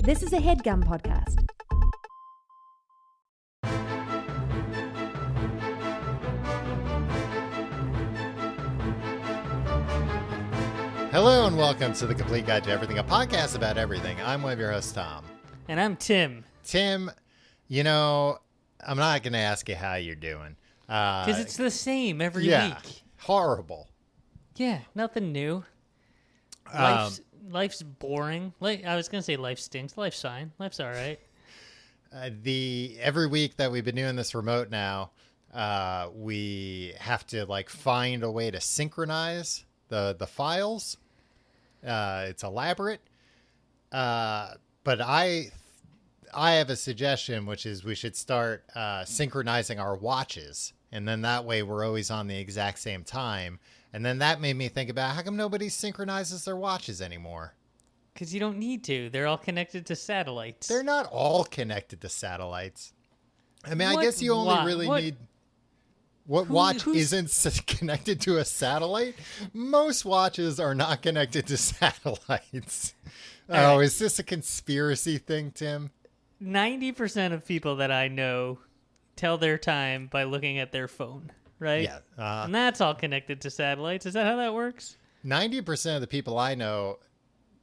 This is a HeadGum podcast. Hello and welcome to The Complete Guide to Everything, a podcast about everything. I'm one of your hosts, Tom. And I'm Tim. Tim, you know, I'm not going to ask you how you're doing. Because it's the same every week. Horrible. Yeah, nothing new. Life's boring. I was going to say life stinks. Life's fine. Life's all right. Every week that we've been doing this remote now, we have to find a way to synchronize the files. It's elaborate. But I have a suggestion, which is we should start synchronizing our watches. And then that way we're always on the exact same time. And then that made me think about how come nobody synchronizes their watches anymore? Because you don't need to. They're all connected to satellites. They're not all connected to satellites. I mean, I guess you only really need... What watch isn't connected to a satellite? Most watches are not connected to satellites. Oh, is this a conspiracy thing, Tim? 90% of people that I know tell their time by looking at their phone, right? Yeah. And that's all connected to satellites. Is that how that works? 90% of the people I know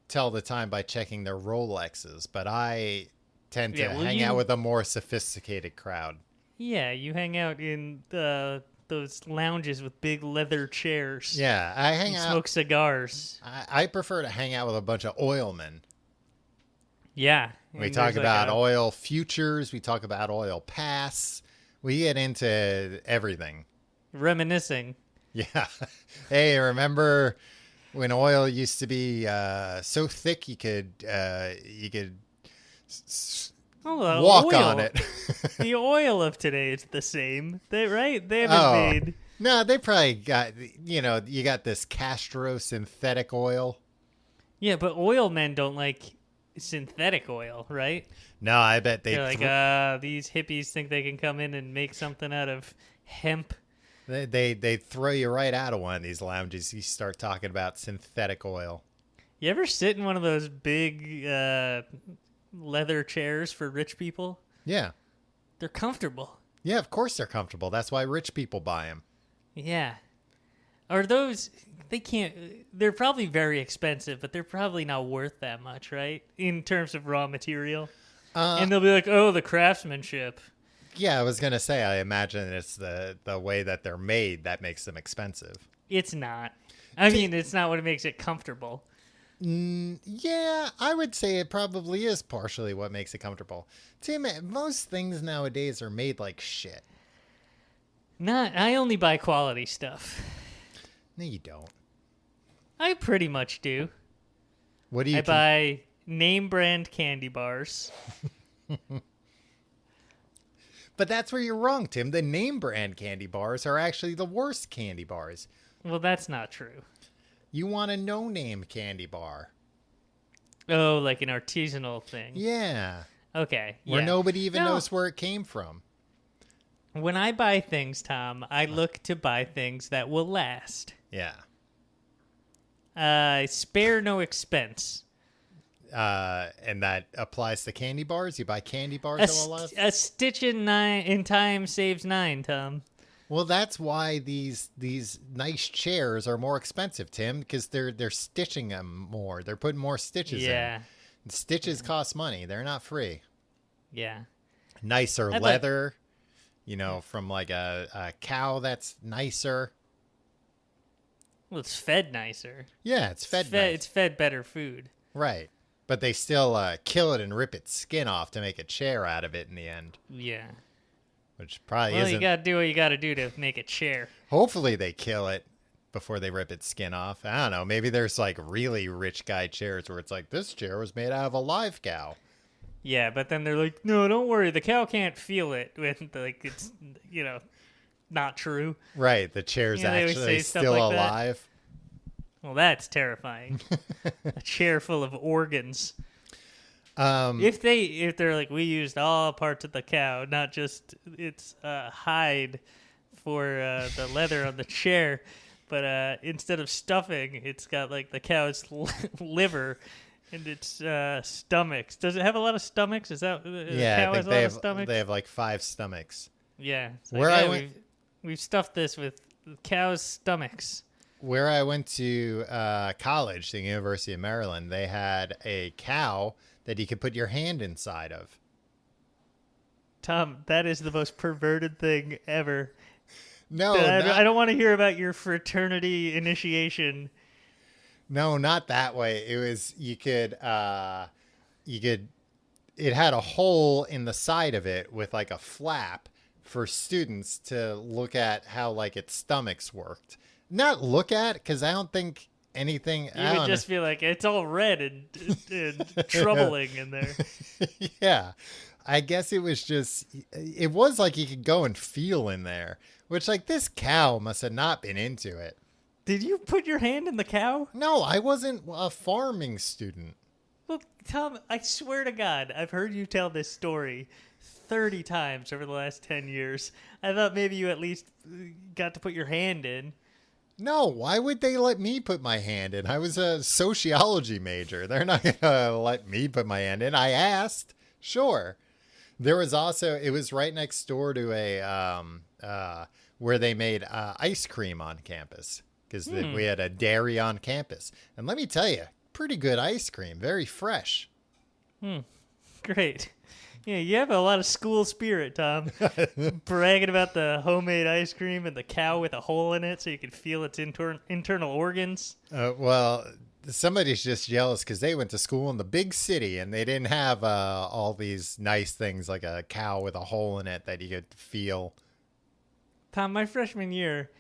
tell the time by checking their Rolexes, but I tend to hang out with a more sophisticated crowd. Yeah, you hang out in those lounges with big leather chairs. Yeah, I hang out. Smoke cigars. I prefer to hang out with a bunch of oilmen. Yeah. We talk about oil futures. We talk about oil pasts. We get into everything. Reminiscing. Yeah. Hey, remember when oil used to be so thick you could walk on it? The oil of today is the same. They haven't made. No, they probably got, you got this Castro synthetic oil. Yeah, but oil men don't like synthetic oil, right? No, I bet they're these hippies think they can come in and make something out of hemp. They throw you right out of one of these lounges. You start talking about synthetic oil. You ever sit in one of those big leather chairs for rich people? Yeah. They're comfortable. Yeah, of course they're comfortable. That's why rich people buy them. Yeah. Are those... They're probably very expensive, but they're probably not worth that much, right? In terms of raw material. And they'll be like, oh, the craftsmanship. Yeah, I was going to say, I imagine it's the way that they're made that makes them expensive. It's not. I mean, it's not what makes it comfortable. Yeah, I would say it probably is partially what makes it comfortable. Tim, most things nowadays are made like shit. I only buy quality stuff. No, you don't. I pretty much do. What do you buy name brand candy bars. But that's where you're wrong, Tim. The name brand candy bars are actually the worst candy bars. Well, that's not true. You want a no-name candy bar. Oh, like an artisanal thing. Yeah. Okay. Where nobody even knows where it came from. When I buy things, Tom, I look to buy things that will last. Yeah. Spare no expense. And that applies to candy bars? You buy candy bars that will last? A stitch in time saves 9, Tom. Well, that's why these nice chairs are more expensive, Tim, because they're stitching them more. They're putting more stitches in. Yeah. Stitches cost money. They're not free. Yeah. Nicer leather, from like a cow that's nicer. Well, it's fed nicer. Yeah, it's fed nicer. It's fed better food. Right. But they still kill it and rip its skin off to make a chair out of it in the end. Yeah. Which probably isn't... Well, you got to do what you got to do to make a chair. Hopefully they kill it before they rip its skin off. I don't know. Maybe there's really rich guy chairs where it's like, this chair was made out of a live cow. Yeah, but then they're like, no, don't worry. The cow can't feel it when it's, not true. Right. The chair's actually still alive. Well, that's terrifying. A chair full of organs. If they're like, we used all parts of the cow, not just its hide for the leather on the chair, but instead of stuffing, it's got like the cow's liver and its stomachs. Does it have a lot of stomachs? Is that yeah? cow I has think a they lot have of stomachs? they have like 5 stomachs. Yeah. Where I went, we've stuffed this with cows' stomachs. where I went to college, the University of Maryland, they had a cow that you could put your hand inside of. Tom, that is the most perverted thing ever. No, I don't want to hear about your fraternity initiation. No, not that way. It was it had a hole in the side of it with like a flap for students to look at how like its stomachs worked. Not look at, because I don't think anything. You would just be like, it's all red and troubling in there. Yeah, I guess it was like you could go and feel in there, which like this cow must have not been into it. Did you put your hand in the cow? No, I wasn't a farming student. Well, Tom, I swear to God, I've heard you tell this story 30 times over the last 10 years. I thought maybe you at least got to put your hand in. No, why would they let me put my hand in? I was a sociology major. They're not going to let me put my hand in. I asked. Sure. There was also, it was right next door to where they made ice cream on campus, because we had a dairy on campus. And let me tell you, pretty good ice cream. Very fresh. Great. Yeah, you have a lot of school spirit, Tom. Bragging about the homemade ice cream and the cow with a hole in it so you can feel its internal organs. Well, somebody's just jealous because they went to school in the big city and they didn't have all these nice things like a cow with a hole in it that you could feel. Tom, my freshman year,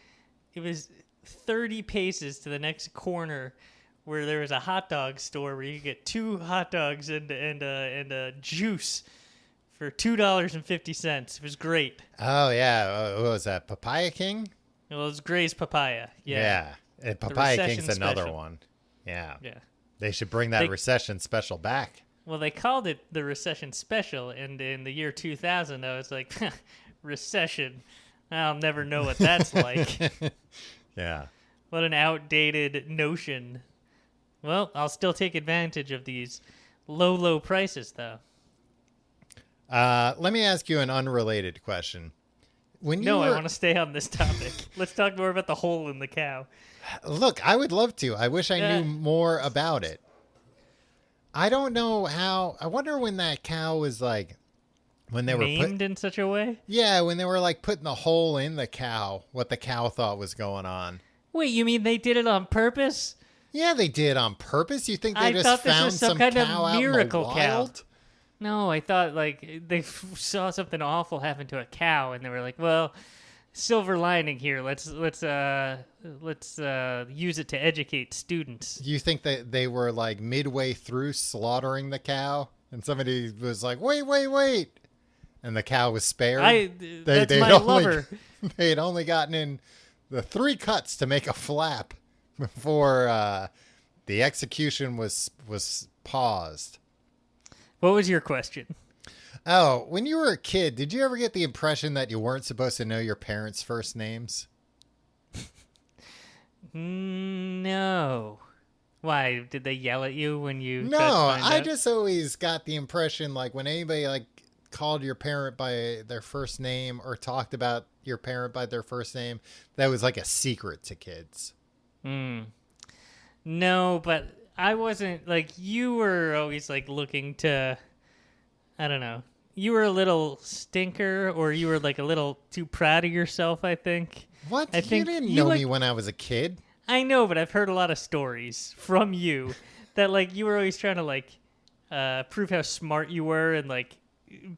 it was 30 paces to the next corner where there was a hot dog store where you could get 2 hot dogs and a juice for $2.50. It was great. Oh, yeah. What was that? Papaya King? Well, it was Gray's Papaya. Yeah. And Papaya King's another special. one. Yeah. Yeah. They should bring that recession special back. Well, they called it the recession special, and in the year 2000, I was like, recession. I'll never know what that's like. Yeah. What an outdated notion. Well, I'll still take advantage of these low prices, though. Let me ask you an unrelated question. I want to stay on this topic. Let's talk more about the hole in the cow. Look, I would love to. I wish I knew more about it. I don't know how. I wonder when that cow was like, when they named in such a way? Yeah, when they were like putting the hole in the cow, what the cow thought was going on. Wait, you mean they did it on purpose? Yeah, they did on purpose. You think they just thought this found was some kind of miracle cow? Wild? No, I thought like they saw something awful happen to a cow, and they were like, "Well, silver lining here. Let's use it to educate students." You think that they were like midway through slaughtering the cow, and somebody was like, "Wait," and the cow was spared? That's my lover. They had only gotten in the 3 cuts to make a flap before the execution was paused. What was your question? Oh, when you were a kid, did you ever get the impression that you weren't supposed to know your parents' first names? No. Why? Did they yell at you when you? No, I just always got the impression like when anybody like called your parent by their first name or talked about your parent by their first name, that was like a secret to kids. No, but I wasn't like, you were always like looking to, I don't know. You were a little stinker, or you were like a little too proud of yourself, I think. What? I think you didn't know me when I was a kid. I know, but I've heard a lot of stories from you that like you were always trying to like prove how smart you were and like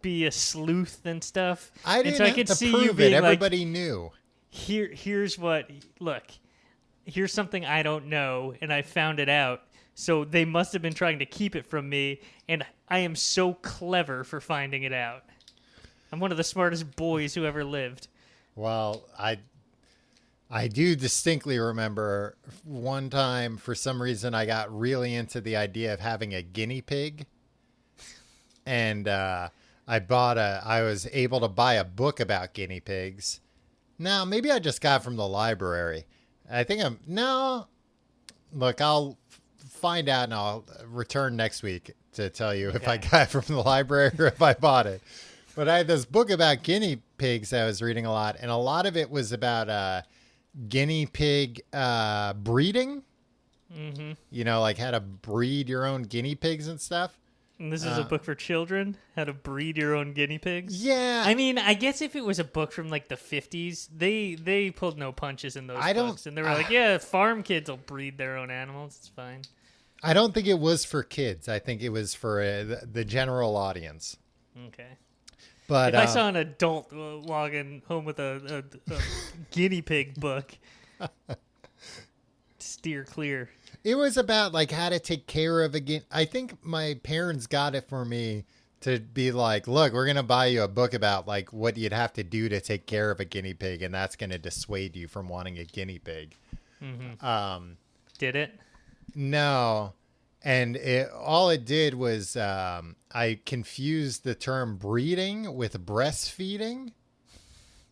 be a sleuth and stuff. I didn't have to prove it. Everybody knew. Here's something I don't know, and I found it out. So they must have been trying to keep it from me, and I am so clever for finding it out. I'm one of the smartest boys who ever lived. Well, I do distinctly remember one time, for some reason, I got really into the idea of having a guinea pig. And I was able to buy a book about guinea pigs. Now, maybe I just got it from the library. Look, I'll find out, and I'll return next week to tell you if I Okay. got it from the library or if I bought it. But I had this book about guinea pigs I was reading a lot, and a lot of it was about guinea pig breeding. Mm-hmm. You know, like how to breed your own guinea pigs and stuff. And this is a book for children, how to breed your own guinea pigs. Yeah. I mean, I guess if it was a book from like the 50s, they pulled no punches in those books. And they were like, yeah, farm kids will breed their own animals. It's fine. I don't think it was for kids. I think it was for the general audience. Okay. But if I saw an adult walking home with a guinea pig book, steer clear. it was about like how to take care of a guinea. I think my parents got it for me to be like, look, we're going to buy you a book about like what you'd have to do to take care of a guinea pig. And that's going to dissuade you from wanting a guinea pig. Mm-hmm. Did it? No. And all it did was I confused the term breeding with breastfeeding.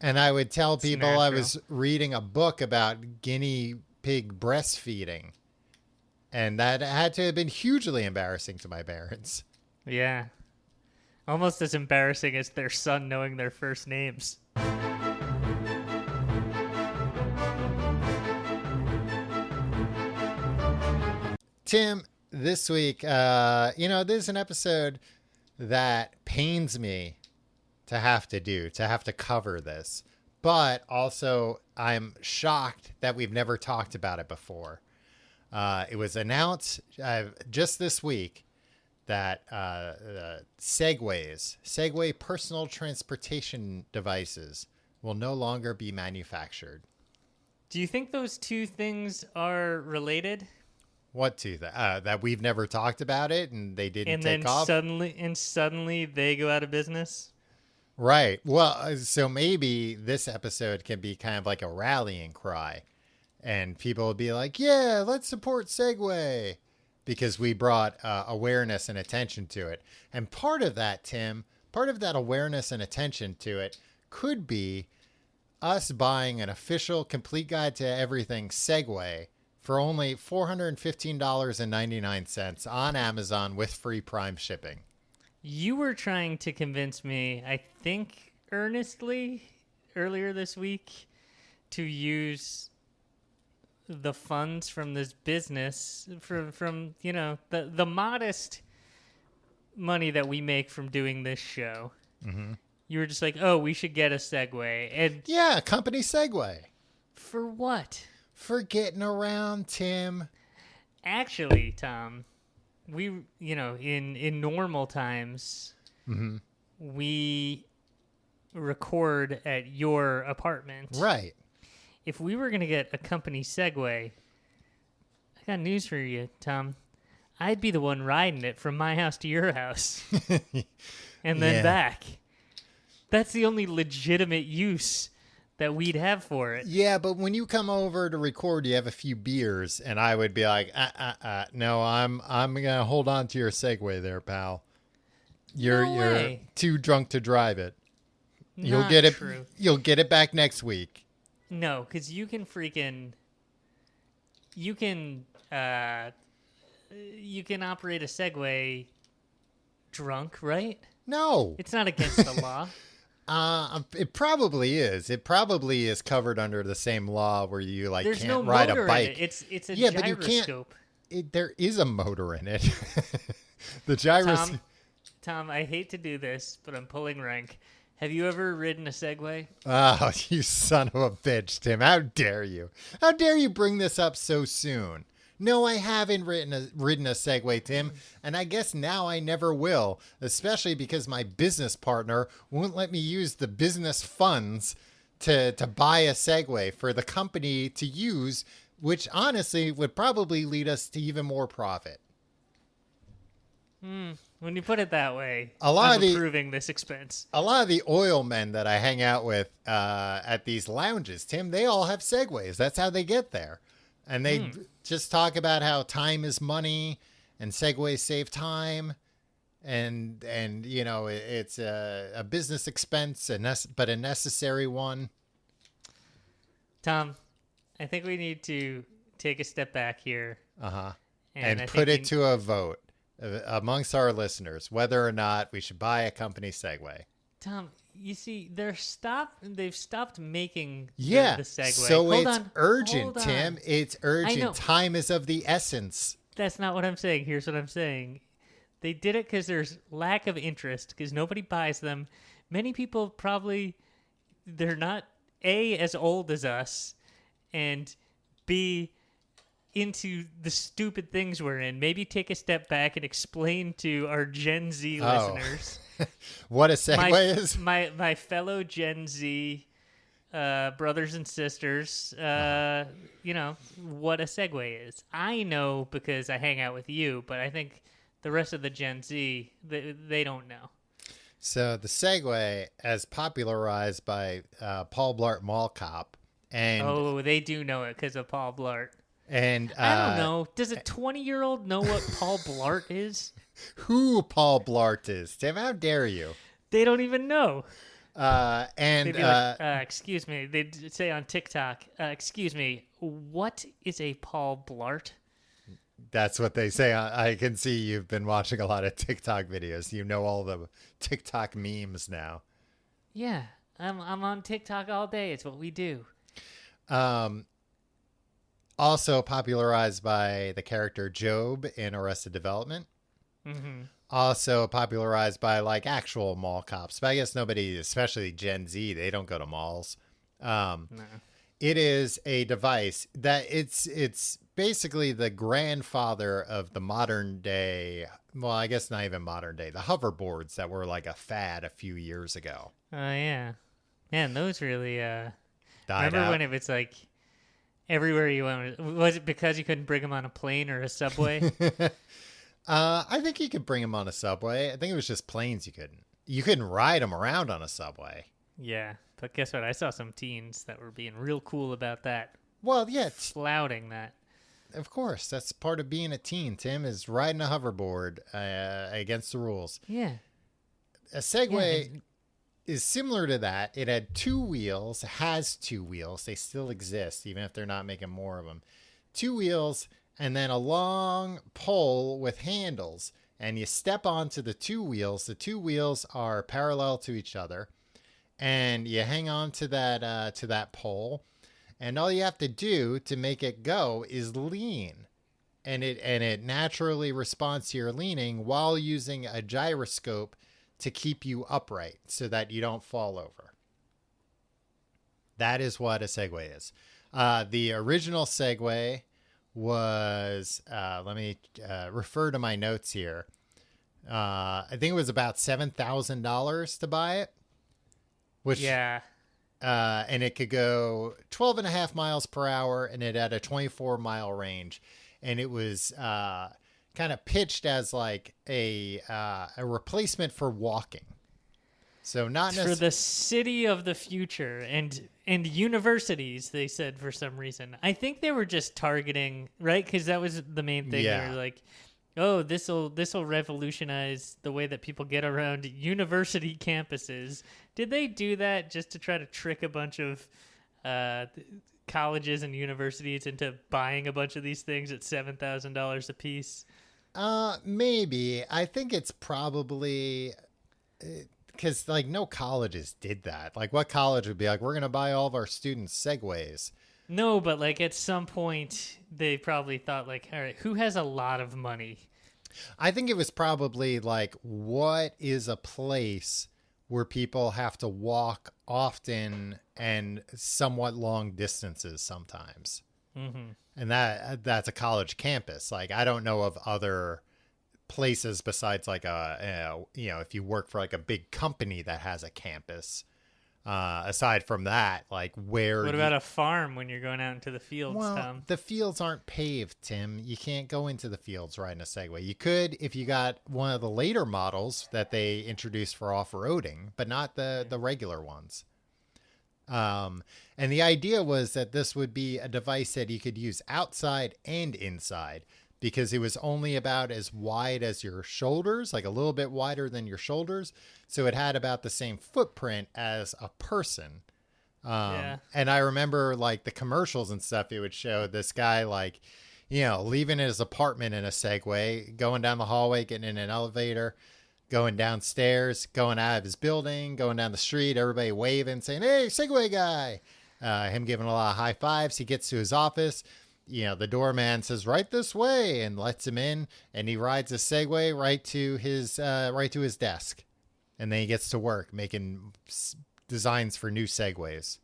And I would tell people I was reading a book about guinea pig breastfeeding. And that had to have been hugely embarrassing to my parents. Yeah. Almost as embarrassing as their son knowing their first names. Tim, this week, this is an episode that pains me to have to cover this. But also, I'm shocked that we've never talked about it before. It was announced just this week that Segway personal transportation devices will no longer be manufactured. Do you think those two things are related? What to that we've never talked about it and they didn't take off? Suddenly they go out of business? Right. Well, so maybe this episode can be kind of like a rallying cry. And people will be like, yeah, let's support Segway. Because we brought awareness and attention to it. And part of that, Tim, part of that awareness and attention to it could be us buying an official complete guide to everything Segway for only $415.99 on Amazon with free Prime shipping. You were trying to convince me, I think earnestly, earlier this week, to use the funds from this business from the modest money that we make from doing this show. Mm-hmm. You were just like, oh, we should get a Segway. And yeah, company Segway. For what? For getting around, Tim. Actually, Tom, we, in normal times, mm-hmm. we record at your apartment. Right. If we were going to get a company Segway, I got news for you, Tom. I'd be the one riding it from my house to your house and then back. That's the only legitimate use that we'd have for it. Yeah, but when you come over to record, you have a few beers, and I would be like, no, I'm gonna hold on to your Segway there, pal. You're too drunk to drive it. You'll get it. True. You'll get it back next week. No, because you can operate a Segway drunk, right? No, it's not against the law. It probably is. It probably is covered under the same law where you There's can't no ride motor a bike. in it. It's a but gyroscope. you can't. There is a motor in it. The gyroscope. Tom, I hate to do this, but I'm pulling rank. Have you ever ridden a Segway? Oh, you son of a bitch, Tim. How dare you? How dare you bring this up so soon? No, I haven't ridden a Segway, Tim, and I guess now I never will, especially because my business partner won't let me use the business funds to buy a Segway for the company to use, which honestly would probably lead us to even more profit. When you put it that way, I'm approving this expense. A lot of the oil men that I hang out with at these lounges, Tim, they all have Segways. That's how they get there. And they just talk about how time is money and Segways save time. And it's a business expense, but a necessary one. Tom, I think we need to take a step back here. Uh-huh. and put it to a vote amongst our listeners whether or not we should buy a company Segway. Tom, you see, they've stopped making the Segway. So it's urgent, Tim. It's urgent. Time is of the essence. That's not what I'm saying. Here's what I'm saying. They did it because there's lack of interest, because nobody buys them. Many people probably, they're not, A, as old as us, and B, into the stupid things we're in. Maybe take a step back and explain to our Gen Z listeners what a Segway is. My fellow Gen Z brothers and sisters, you know, what a Segway is. I know because I hang out with you, but I think the rest of the Gen Z, they don't know. So the Segway, as popularized by Paul Blart Mall Cop, and they do know it because of Paul Blart. And I don't know. Does a 20-year-old know what Paul Blart is? Who Paul Blart is? Tim, how dare you? They don't even know. They'd be like, excuse me. They'd say on TikTok, excuse me, what is a Paul Blart? That's what they say. I can see you've been watching a lot of TikTok videos. You know all the TikTok memes now. Yeah, I'm on TikTok all day. It's what we do. Also popularized by the character Job in Arrested Development. Mm-hmm. Also popularized by like actual mall cops. But I guess nobody, especially Gen Z, they don't go to malls. No. It is a device that it's basically the grandfather of the modern day. Well, I guess not even modern day. The hoverboards that were like a fad a few years ago. Oh, yeah. Man, those really died remember out. when it was like everywhere you went? Was it because you couldn't bring them on a plane or a subway? I think you could bring them on a subway. I think it was just planes you couldn't ride them around on a subway. Yeah, but guess what? I saw some teens that were being real cool about that. Well, yeah. Flouting that. Of course. That's part of being a teen, Tim, is riding a hoverboard against the rules. Yeah. A Segway is similar to that. It had two wheels, has two wheels. They still exist, even if they're not making more of them. Two wheels, and then a long pole with handles. And you step onto the two wheels. The two wheels are parallel to each other. And you hang on to that pole. And all you have to do to make it go is lean. And it naturally responds to your leaning while using a gyroscope to keep you upright so that you don't fall over. That is what a Segway is. The original Segway was, let me refer to my notes here. I think it was about $7,000 to buy it. Which, yeah. And it could go 12 and a half miles per hour, and it had a 24-mile range. And it was kind of pitched as like a replacement for walking. So not for the city of the future and universities, they said, for some reason. I think they were just targeting, right? Because that was the main thing. Yeah. They were like, oh, this'll revolutionize the way that people get around university campuses. Did they do that just to try to trick a bunch of colleges and universities into buying a bunch of these things at $7,000 a piece? Maybe. I think it's probably because like no colleges did that. Like what college would be like, we're going to buy all of our students Segways? No, but like at some point they probably thought like, all right, who has a lot of money? I think it was probably like, what is a place where people have to walk often and somewhat long distances sometimes? Mm-hmm. And that's a college campus. Like, I don't know of other places besides like if you work for like a big company that has a campus. Aside from that, like what about a farm when you're going out into the fields, well, Tom? The fields aren't paved, Tim. You can't go into the fields riding a Segway. You could if you got one of the later models that they introduced for off-roading, but not the regular ones. And the idea was that this would be a device that you could use outside and inside, because it was only about as wide as your shoulders, like a little bit wider than your shoulders. So it had about the same footprint as a person. And I remember like the commercials and stuff, it would show this guy like, leaving his apartment in a Segway, going down the hallway, getting in an elevator, going downstairs, going out of his building, going down the street, everybody waving, saying, "Hey, Segway guy." Him giving a lot of high fives. He gets to his office. The doorman says, "Right this way," and lets him in, and he rides a Segway right to his desk. And then he gets to work making designs for new Segways,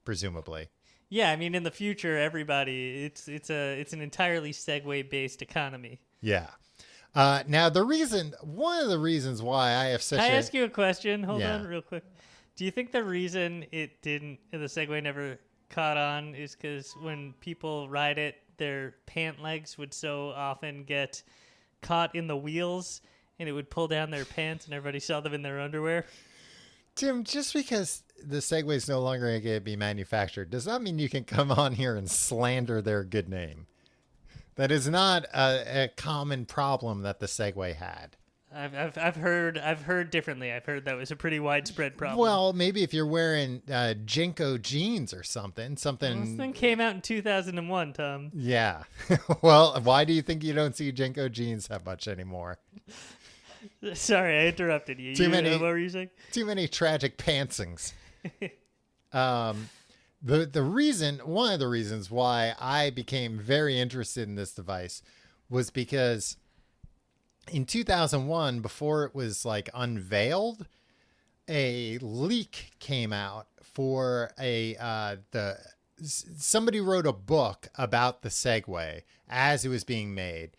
presumably. Yeah, I mean, in the future, everybody, it's an entirely Segway-based economy. Yeah. Now, one of the reasons why I have such Can I ask you a question? Hold Yeah. on real quick. Do you think the reason the Segway never caught on is because when people ride it, their pant legs would so often get caught in the wheels and it would pull down their pants and everybody saw them in their underwear? Tim, just because the Segway is no longer going to be manufactured does not mean you can come on here and slander their good name. That is not a common problem that the Segway had. I've heard differently. I've heard that was a pretty widespread problem. Well, maybe if you're wearing Jinko jeans or something. Well, this thing came out in 2001, Tom. Yeah. Well, why do you think you don't see Jinko jeans that much anymore? Sorry, I interrupted you. What were you saying? Too many tragic pantsings. One of the reasons why I became very interested in this device was because in 2001, before it was unveiled, a leak came out for somebody wrote a book about the Segway as it was being made.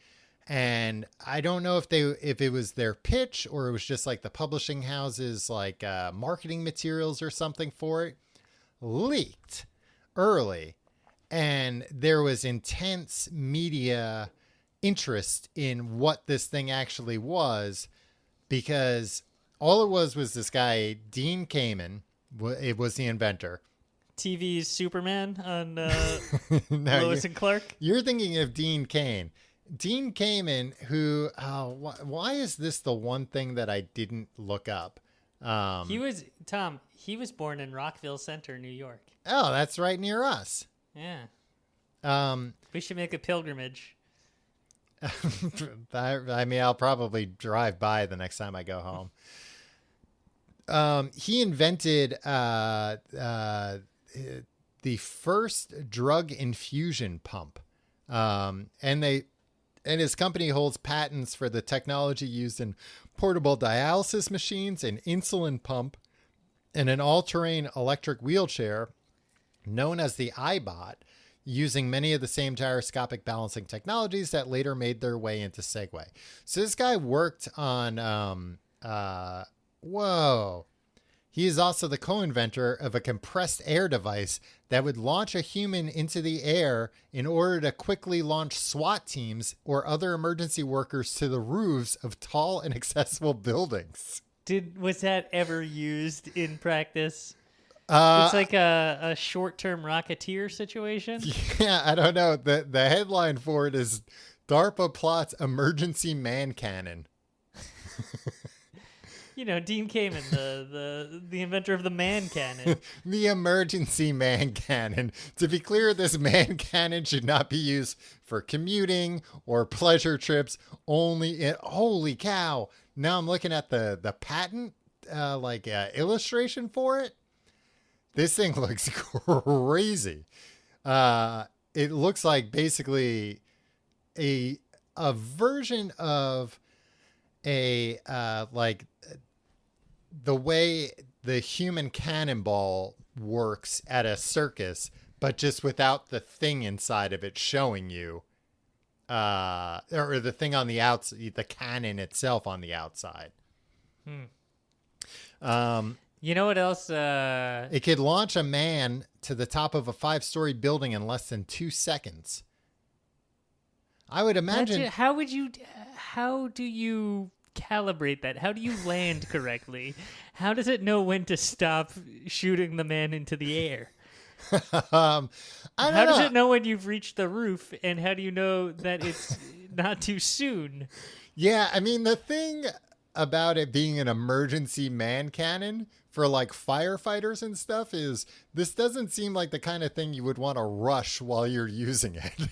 And I don't know if it was their pitch or it was just the publishing houses marketing materials or something for it leaked early, and there was intense media interest in what this thing actually was, because all it was this guy Dean Kamen. It was the inventor. TV's Superman on No, Lois and Clark. You're thinking of Dean Cain. Dean Kamen, who why is this the one thing that I didn't look up? He was born in Rockville Center, New York. Oh, that's right near us. Yeah. We should make a pilgrimage. I mean, I'll probably drive by the next time I go home. He invented the first drug infusion pump. And his company holds patents for the technology used in portable dialysis machines, an insulin pump, and an all-terrain electric wheelchair known as the iBot, using many of the same gyroscopic balancing technologies that later made their way into Segway. So this guy worked on, he is also the co-inventor of a compressed air device that would launch a human into the air in order to quickly launch SWAT teams or other emergency workers to the roofs of tall and accessible buildings. Was that ever used in practice? It's like a short-term Rocketeer situation. Yeah, I don't know. The headline for it is DARPA plots emergency man cannon. Dean Kamen, the inventor of the man cannon. The emergency man cannon. To be clear, this man cannon should not be used for commuting or pleasure trips only. Holy cow. Now I'm looking at the patent, illustration for it. This thing looks crazy. It looks like basically a version of the way the human cannonball works at a circus, but just without the thing inside of it showing you, or the thing on the outside, the cannon itself on the outside. You know what else? It could launch a man to the top of a 5-story building in less than 2 seconds. I would imagine. How do you calibrate that? How do you land correctly? How does it know when to stop shooting the man into the air? How does it know when you've reached the roof, and how do you know that it's not too soon? Yeah, I mean, the thing about it being an emergency man cannon for firefighters and stuff is this doesn't seem like the kind of thing you would want to rush while you're using it.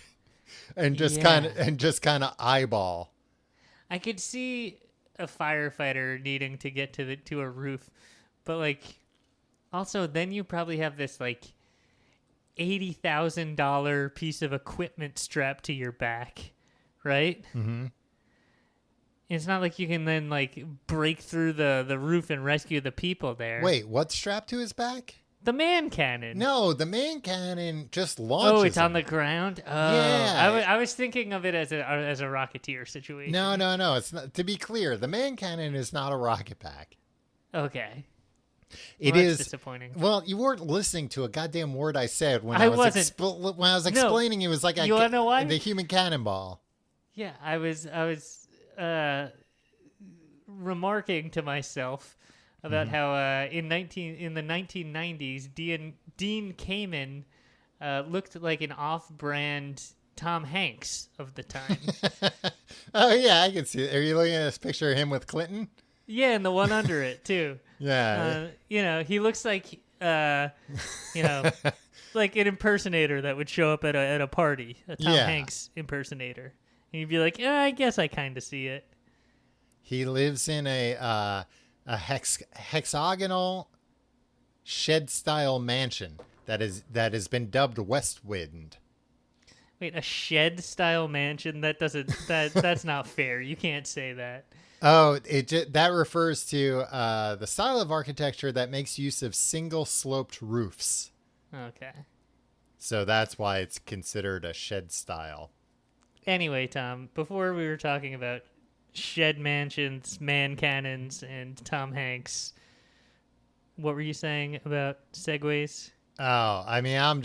and just kind of eyeball. I could see a firefighter needing to get to a roof, but like also then you probably have this like $80,000 piece of equipment strapped to your back, right? Mm-hmm. It's not like you can then like break through the roof and rescue the people there. Wait, what's strapped to his back? The man cannon. No, the man cannon just launches. Oh, it's him. on the ground. Oh, Yeah, I was thinking of it as a Rocketeer situation. No. It's not. To be clear, the man cannon is not a rocket pack. Okay. It Well, is that's disappointing. Well, you weren't listening to a goddamn word I said when I I was wasn't. when I was explaining. It was like you wanna know why? The human cannonball. Yeah, I was remarking to myself about how in the 1990s Dean Kamen looked like an off-brand Tom Hanks of the time. Oh yeah, I can see it. Are you looking at this picture of him with Clinton? Yeah, and the one under it too. Yeah. He looks like like an impersonator that would show up at a party, a Tom Hanks impersonator. And you'd be like, I guess I kind of see it. He lives in a hexagonal shed-style mansion that has been dubbed Westwind. Wait, a shed-style mansion? That's not fair. You can't say that. Oh, that refers to the style of architecture that makes use of single-sloped roofs. Okay. So that's why it's considered a shed style. Anyway, Tom, before we were talking about shed mansions, man cannons, and Tom Hanks, what were you saying about segways? Oh, I mean, I'm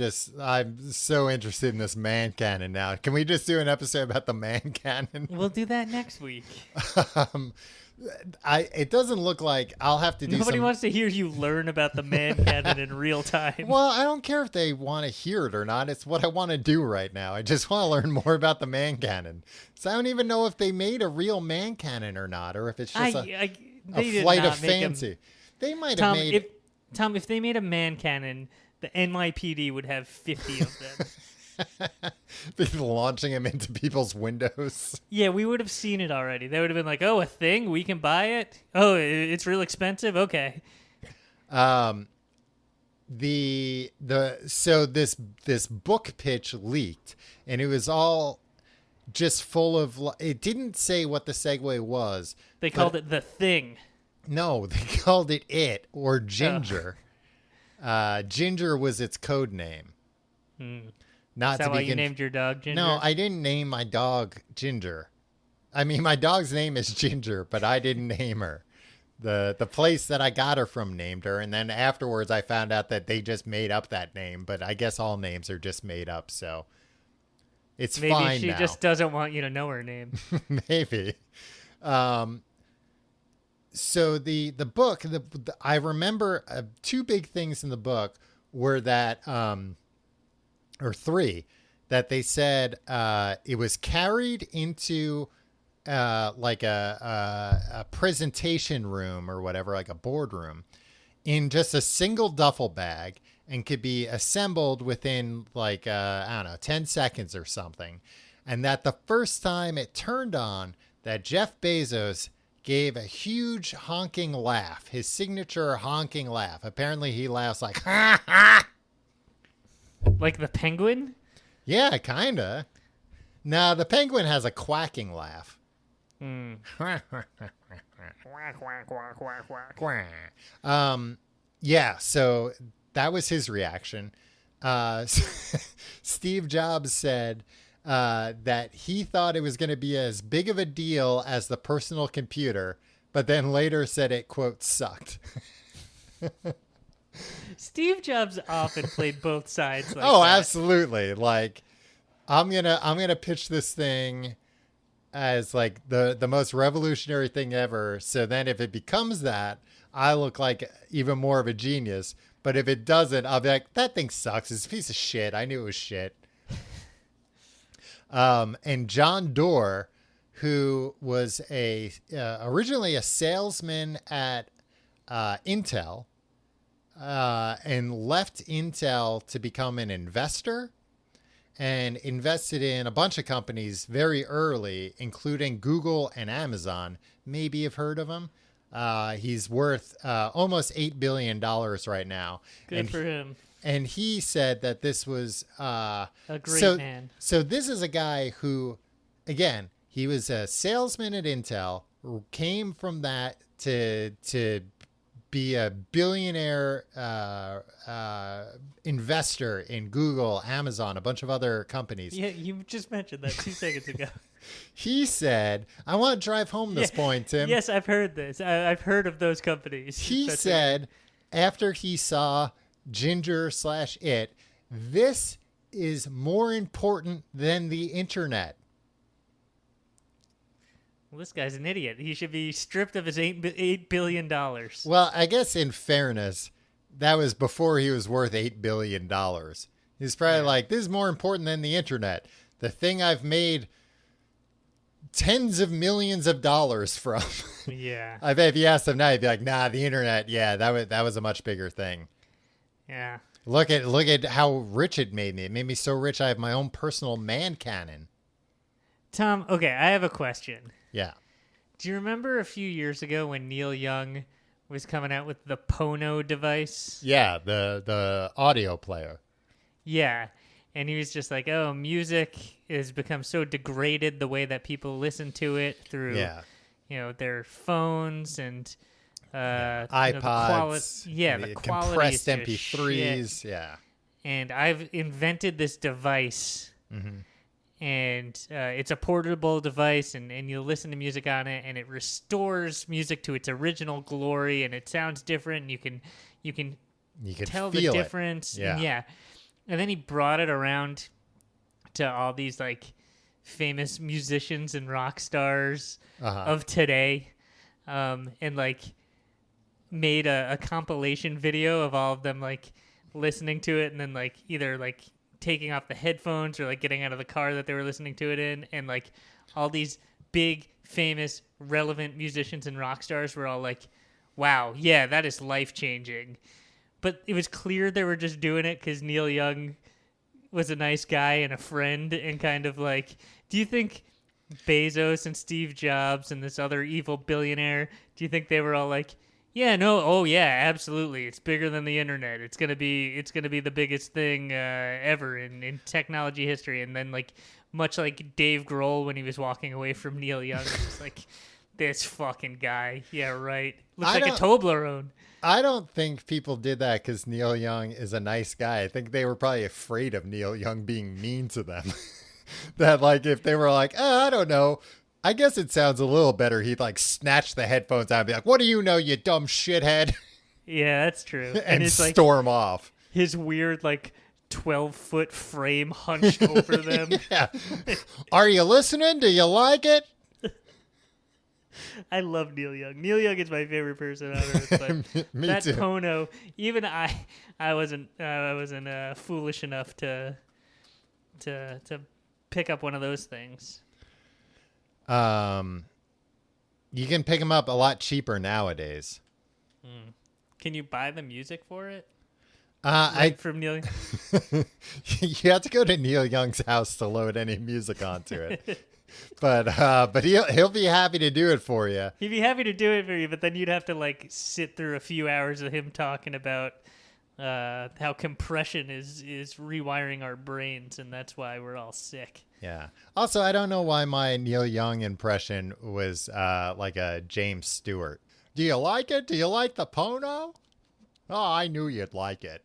so interested in this man cannon now. Can we just do an episode about the man cannon? We'll do that next week. It doesn't look like I'll have to do. Nobody wants to hear you learn about the man cannon in real time. Well, I don't care if they want to hear it or not. It's what I want to do right now. I just want to learn more about the man cannon. So I don't even know if they made a real man cannon or not, or if it's just a flight of fancy. They might have made. If they made a man cannon, the NYPD would have 50 of them. People launching them into people's windows. Yeah, we would have seen it already. They would have been like, "Oh, a thing? We can buy it? Oh, it's real expensive? Okay." So this book pitch leaked, and it was all just full of. It didn't say what the Segway was. They called it the Thing. No, they called it or Ginger. Oh. Ginger was its code name. Not Is that why you named your dog Ginger? No, I didn't name my dog Ginger. I mean, my dog's name is Ginger, but I didn't name her. The place that I got her from named her, and then afterwards I found out that they just made up that name, but I guess all names are just made up, so it's fine now. Maybe she just doesn't want you to know her name. Maybe. So the book, I remember two big things in the book were that, or three, that they said it was carried into like a presentation room or whatever, like a boardroom, in just a single duffel bag and could be assembled within like, 10 seconds or something. And that the first time it turned on, that Jeff Bezos gave a huge honking laugh, his signature honking laugh. Apparently he laughs like, ha, ha. Like the penguin? Yeah, kind of. Now, the penguin has a quacking laugh. Yeah, so that was his reaction. Steve Jobs said that he thought it was going to be as big of a deal as the personal computer, but then later said it, quote, sucked. Steve Jobs often played both sides. Like absolutely. Like, I'm gonna pitch this thing as like the most revolutionary thing ever. So then if it becomes that, I look like even more of a genius. But if it doesn't, I'll be like, that thing sucks. It's a piece of shit. I knew it was shit. And John Doerr, who was originally a salesman at Intel, and left Intel to become an investor. and invested in a bunch of companies very early, including Google and Amazon. Maybe you've heard of him. He's worth almost $8 billion right now. Good for him. And he said that this was a great man. So this is a guy who, again, he was a salesman at Intel, came from that to be a billionaire investor in Google, Amazon, a bunch of other companies. Yeah, you just mentioned that 2 seconds ago. He said, I want to drive home this point, Tim. Yes, I've heard this. I've heard of those companies. He said, after he saw Ginger/It, this is more important than the internet. Well, this guy's an idiot. He should be stripped of his $8 billion. Well, I guess in fairness, that was before he was worth $8 billion. He's probably like, this is more important than the internet. The thing I've made tens of millions of dollars from. Yeah. I bet if you asked him now, he'd be like, nah, the internet, yeah, that was a much bigger thing. Yeah. Look at how rich it made me. It made me so rich I have my own personal man cannon. Tom, okay, I have a question. Yeah. Do you remember a few years ago when Neil Young was coming out with the Pono device? Yeah, the audio player. Yeah. And he was just like, oh, music has become so degraded the way that people listen to it through their phones and iPods. The quality compressed is MP3s. Shit. Yeah. And I've invented this device. Mm-hmm. And it's a portable device, and you listen to music on it, and it restores music to its original glory, and it sounds different. And you can tell the difference. Yeah. And then he brought it around to all these like famous musicians and rock stars of today, and like made a compilation video of all of them like listening to it, and then like either like taking off the headphones or like getting out of the car that they were listening to it in, and like all these big famous relevant musicians and rock stars were all like, wow, yeah, that is life-changing. But it was clear they were just doing it because Neil Young was a nice guy and a friend, and kind of like, do you think Bezos and Steve Jobs and this other evil billionaire, do you think they were all like, yeah, no, oh yeah, absolutely. It's bigger than the internet. It's gonna be the biggest thing ever in technology history. And then like, much like Dave Grohl when he was walking away from Neil Young, just like, this fucking guy. Yeah, right. Looks like a Toblerone. I don't think people did that because Neil Young is a nice guy. I think they were probably afraid of Neil Young being mean to them. That like, if they were like, oh, I don't know, I guess it sounds a little better, he'd like snatch the headphones out and be like, what do you know, you dumb shithead? Yeah, that's true. and it's storm off. His weird like 12-foot frame hunched over them. Yeah. Are you listening? Do you like it? I love Neil Young. Neil Young is my favorite person on earth. But Me that too. Pono, even I wasn't foolish enough to pick up one of those things. You can pick them up a lot cheaper nowadays. Can you buy the music for it? From Neil Young? You have to go to Neil Young's house to load any music onto it. But he'll be happy to do it for you. He'd be happy to do it for you, but then you'd have to like sit through a few hours of him talking about how compression is rewiring our brains, and that's why we're all sick. Yeah. Also, I don't know why my Neil Young impression was like a James Stewart. Do you like it? Do you like the Pono? Oh, I knew you'd like it.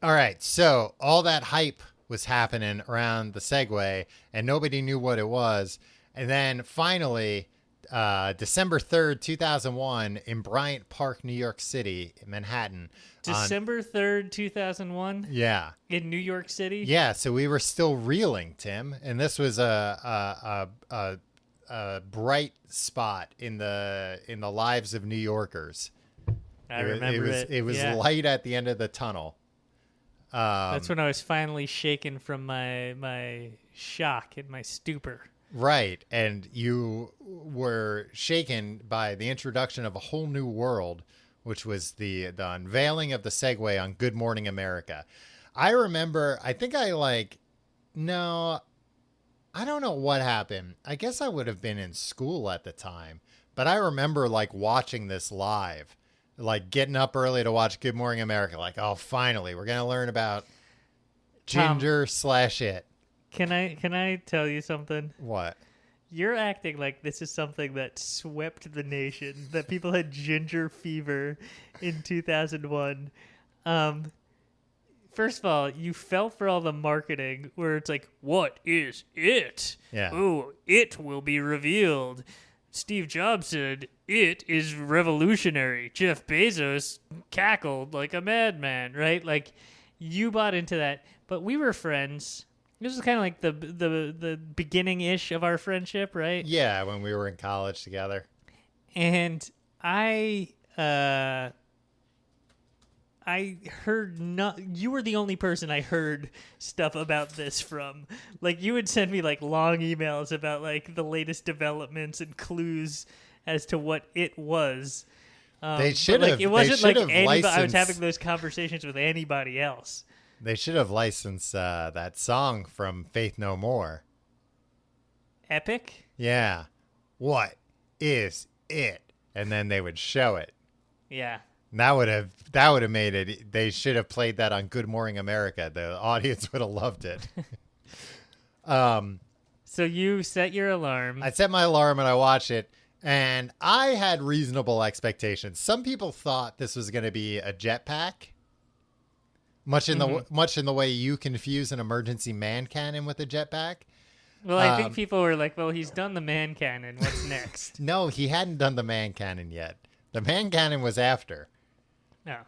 All right, so all that hype was happening around the Segway, and nobody knew what it was. And then finally, December 3rd, 2001, in Bryant Park, New York City, Manhattan. December 3rd, 2001? Yeah. In New York City? Yeah, so we were still reeling, Tim. And this was a bright spot in the lives of New Yorkers. I remember it. It was light at the end of the tunnel. That's when I was finally shaken from my shock and my stupor. Right. And you were shaken by the introduction of a whole new world, which was the unveiling of the Segway on Good Morning America. I remember, no, I don't know what happened. I guess I would have been in school at the time, but I remember like watching this live, like getting up early to watch Good Morning America. Like, oh, finally, we're going to learn about Ginger / it. Can I tell you something? What? You're acting like this is something that swept the nation, that people had ginger fever in 2001. First of all, you fell for all the marketing where it's like, what is it? Yeah. Oh, it will be revealed. Steve Jobs said, it is revolutionary. Jeff Bezos cackled like a madman, right? Like, you bought into that. But we were friends. This is kind of like the beginning-ish of our friendship, right? Yeah, when we were in college together. And I heard you were the only person I heard stuff about this from. Like, you would send me like long emails about like the latest developments and clues as to what it was. They should have. It wasn't like licensed... I was having those conversations with anybody else. They should have licensed that song from Faith No More. Epic? Yeah. What is it? And then they would show it. Yeah. That would have made it. They should have played that on Good Morning America. The audience would have loved it. So you set your alarm. I set my alarm and I watched it, and I had reasonable expectations. Some people thought this was going to be a jetpack. Much in the way you confuse an emergency man cannon with a jetpack. Well, I think people were like, well, he's done the man cannon. What's next? No, he hadn't done the man cannon yet. The man cannon was after. No.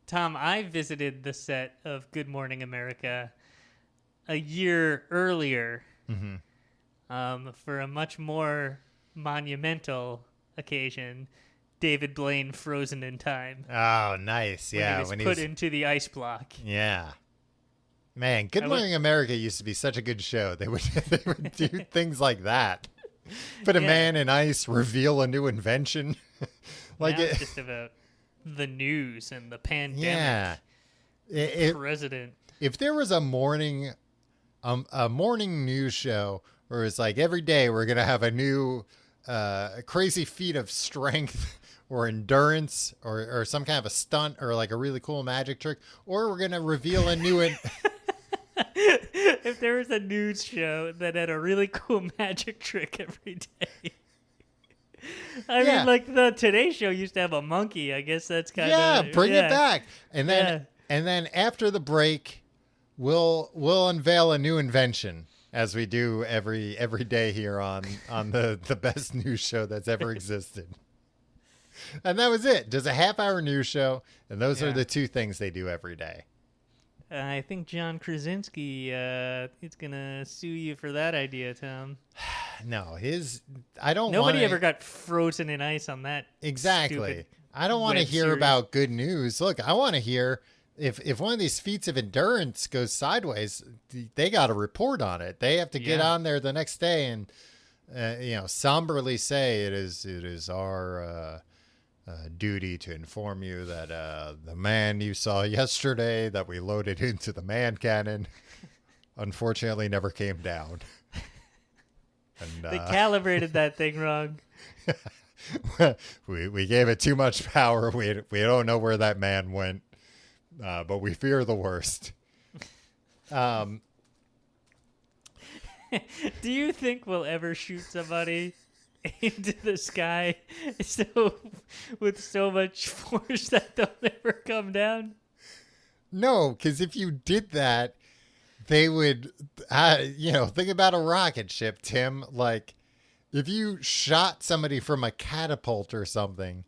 Tom, I visited the set of Good Morning America a year earlier for a much more monumental occasion. David Blaine frozen in time. Oh, nice. Yeah. When he was put into the ice block. Yeah. Man, Good Morning America used to be such a good show. They would do things like that. Put a man in ice, reveal a new invention. Like it's just about the news and the pandemic. Yeah. President. If there was a morning news show where it's like every day we're going to have a new crazy feat of strength or endurance or some kind of a stunt or like a really cool magic trick, or we're going to reveal a new... If there was a news show that had a really cool magic trick every day. I mean, like the Today Show used to have a monkey. I guess that's kind of... bring it back. And then after the break, we'll unveil a new invention, as we do every day here on the best news show that's ever existed. And that was it. Just a half-hour news show, and those are the two things they do every day. I think John Krasinski is going to sue you for that idea, Tom. No, I don't Nobody ever got frozen in ice on that. Exactly. I don't want to hear about good news. Look, I want to hear if one of these feats of endurance goes sideways, they got to report on it. They have to get on there the next day and somberly say it is our duty to inform you that the man you saw yesterday that we loaded into the man cannon unfortunately never came down. And, they calibrated that thing wrong. we gave it too much power. We don't know where that man went, but we fear the worst. Do you think we'll ever shoot somebody into the sky with so much force that they'll never come down? No, because if you did that, they would, think about a rocket ship, Tim. Like, if you shot somebody from a catapult or something,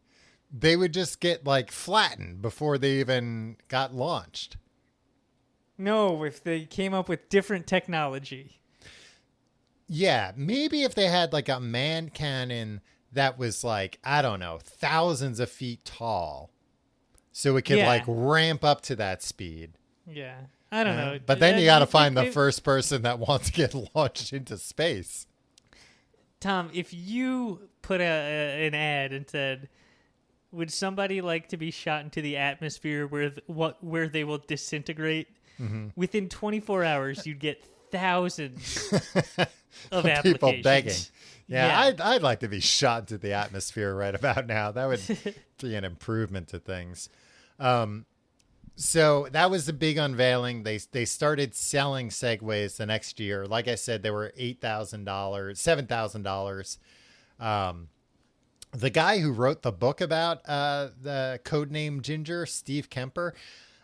they would just get, like, flattened before they even got launched. No, if they came up with different technology. Yeah, maybe if they had, like, a man cannon that was, like, I don't know, thousands of feet tall. So it could, like, ramp up to that speed. Yeah. I don't know. But then you got to find the first person that wants to get launched into space. Tom, if you put an ad and said, would somebody like to be shot into the atmosphere where they will disintegrate? Mm-hmm. Within 24 hours, you'd get thousands of applications. People begging. Yeah. I'd like to be shot into the atmosphere right about now. That would be an improvement to things. So that was the big unveiling. They started selling Segways the next year. Like I said, they were $8,000, $7,000. The guy who wrote the book about the codename Ginger, Steve Kemper,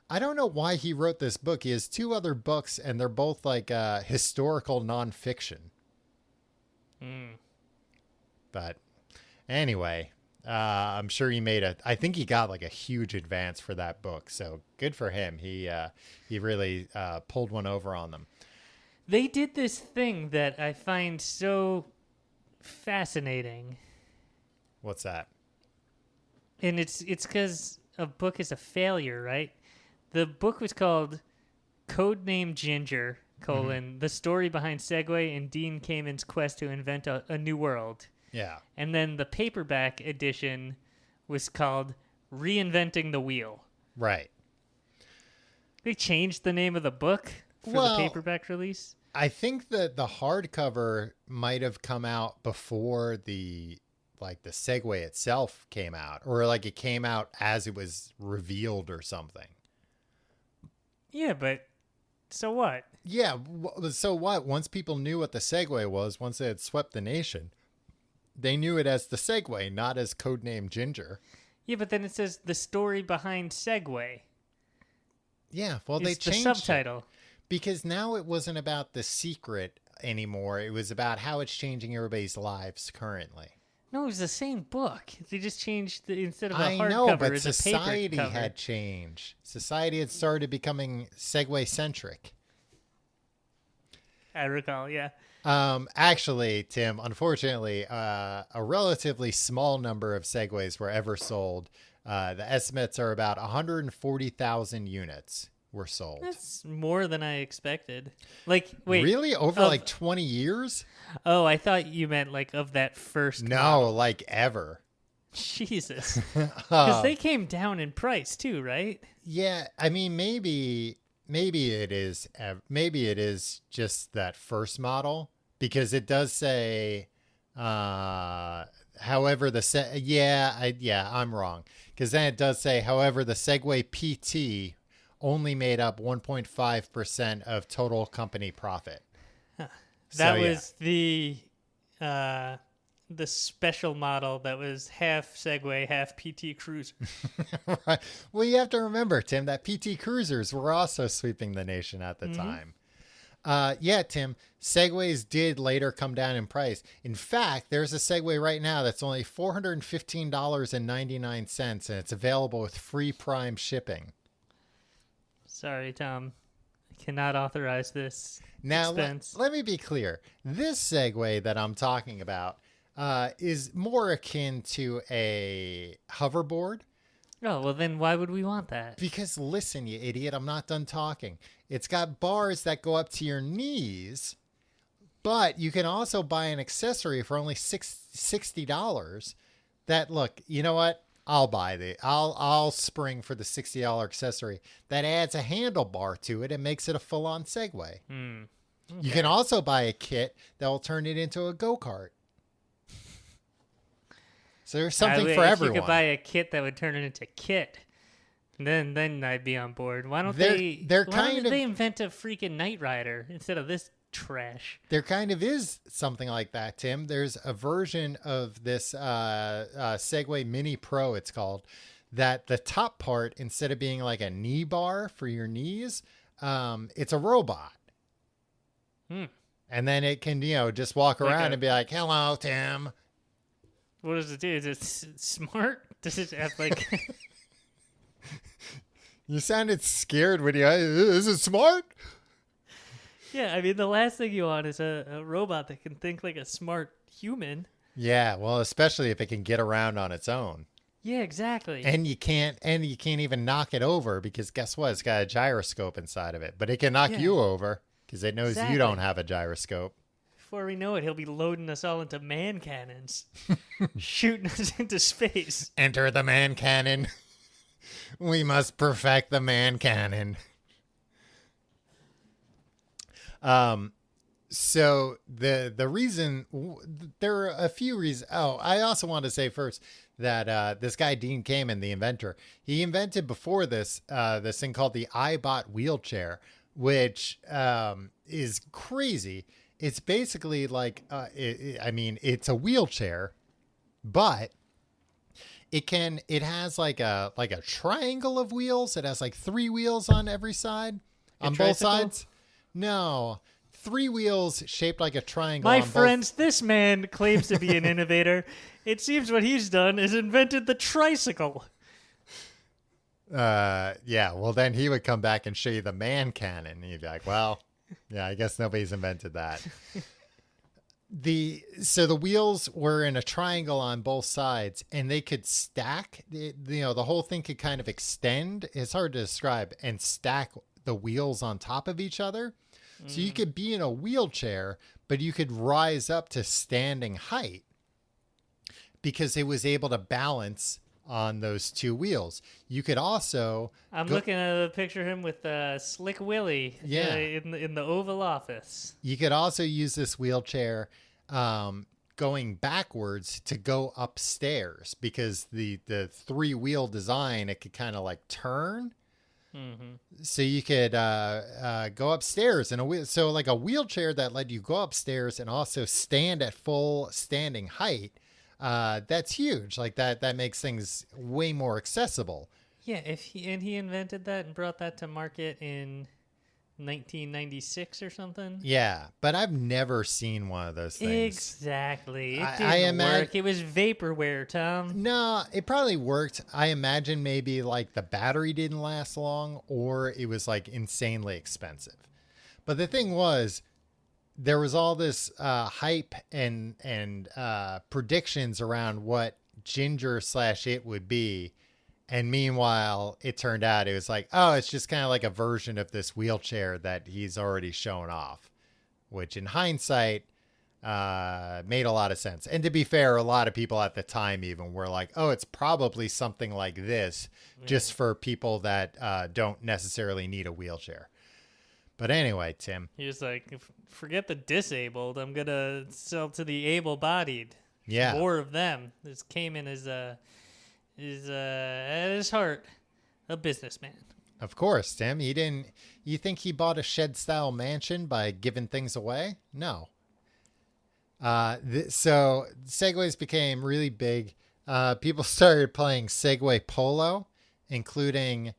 I don't know why he wrote this book. He has 2 other books, and they're both like historical nonfiction. But anyway, I'm sure he I think he got like a huge advance for that book. So good for him. He really pulled one over on them. They did this thing that I find so fascinating. What's that? And it's because a book is a failure, right? The book was called Codename Ginger, the story behind Segway and Dean Kamen's quest to invent a new world. Yeah. And then the paperback edition was called Reinventing the Wheel. Right. They changed the name of the book for the paperback release. I think that the hardcover might have come out before the Segway itself came out, or like it came out as it was revealed or something. Yeah, but so what? Yeah, so what? Once people knew what the Segway was, once they had swept the nation, they knew it as the Segway, not as codename Ginger. Yeah, but then it says the story behind Segway. Yeah, well, they changed the subtitle. It because now it wasn't about the secret anymore. It was about how it's changing everybody's lives currently. No, it was the same book. They just changed instead of a hardcover, I know, but it's society a paper cover. had changed. Society had started becoming Segway-centric. I recall, yeah. Actually, Tim, unfortunately, a relatively small number of Segways were ever sold. The estimates are about 140,000 units were sold. That's more than I expected. Like, wait. Really? Over 20 years? Oh, I thought you meant like of that first No, model. like ever. Jesus. Because they came down in price too, right? Yeah, I mean, maybe it is. Maybe it is just that first model, because it does say, however, I'm wrong, because then it does say, however, the Segway PT only made up 1.5% of total company profit. Huh. That was the special model that was half Segway, half PT Cruiser. Right. Well, you have to remember, Tim, that PT Cruisers were also sweeping the nation at the time. Yeah, Tim, Segways did later come down in price. In fact, there's a Segway right now that's only $415.99, and it's available with free Prime shipping. Sorry, Tom. I cannot authorize this expense. Let me be clear. This Segway that I'm talking about is more akin to a hoverboard. Oh, well then why would we want that? Because listen, you idiot, I'm not done talking. It's got bars that go up to your knees, but you can also buy an accessory for only $60 that, look, you know what? I'll spring for the $60 accessory that adds a handlebar to it and makes it a full-on Segway. Okay. You can also buy a kit that will turn it into a go-kart. So there's something for everyone. You could buy a kit that would turn it into kit. Then I'd be on board. Why don't they invent a freaking Knight Rider instead of this trash? There kind of is something like that, Tim. There's a version of this Segway Mini Pro, it's called, that the top part, instead of being like a knee bar for your knees, it's a robot. And then it can, just walk around and be like, hello, Tim. What does it do? Is it smart? Does it have like... You sounded scared when you... Is it smart? Yeah, I mean, the last thing you want is a robot that can think like a smart human. Yeah, well, especially if it can get around on its own. Yeah, exactly. And you can't even knock it over because guess what? It's got a gyroscope inside of it. But it can knock you over because it knows you don't have a gyroscope. Before we know it, he'll be loading us all into man cannons, shooting us into space. Enter the man cannon. We must perfect the man cannon. So the reason, there are a few reasons. Oh, I also want to say first that this guy Dean Kamen, the inventor, he invented before this this thing called the iBot wheelchair, which is crazy. It's basically like it's a wheelchair, but it has like a triangle of wheels. It has like 3 wheels on every side, on both sides. No. 3 wheels shaped like a triangle. My friends, this man claims to be an innovator. It seems what he's done is invented the tricycle. Yeah, well then he would come back and show you the man cannon. And you'd be like, well, yeah, I guess nobody's invented that. So the wheels were in a triangle on both sides and they could stack. The whole thing could kind of extend. It's hard to describe, and stack the wheels on top of each other. So you could be in a wheelchair, but you could rise up to standing height because it was able to balance on those 2 wheels. You could also... I'm looking at a picture of him with Slick Willie in the Oval Office. You could also use this wheelchair going backwards to go upstairs because the 3-wheel design, it could kind of like turn. Mm-hmm. So you could go upstairs in a wheel. So like a wheelchair that let you go upstairs and also stand at full standing height. That's huge. Like that makes things way more accessible. Yeah, he invented that and brought that to market in 1996 or something. Yeah, but I've never seen one of those things. Exactly. It didn't work. It was vaporware, Tom. No, it probably worked. I imagine maybe like the battery didn't last long or it was like insanely expensive. But the thing was, there was all this hype and predictions around what Ginger/It would be. And meanwhile, it turned out it was like, oh, it's just kind of like a version of this wheelchair that he's already shown off, which in hindsight made a lot of sense. And to be fair, a lot of people at the time even were like, oh, it's probably something like this just for people that don't necessarily need a wheelchair. But anyway, Tim. He was like, forget the disabled. I'm going to sell to the able-bodied. Yeah. More of them. This came in as is at his heart a businessman. Of course, Tim. You think he bought a shed-style mansion by giving things away? No. So Segways became really big. People started playing Segway Polo, including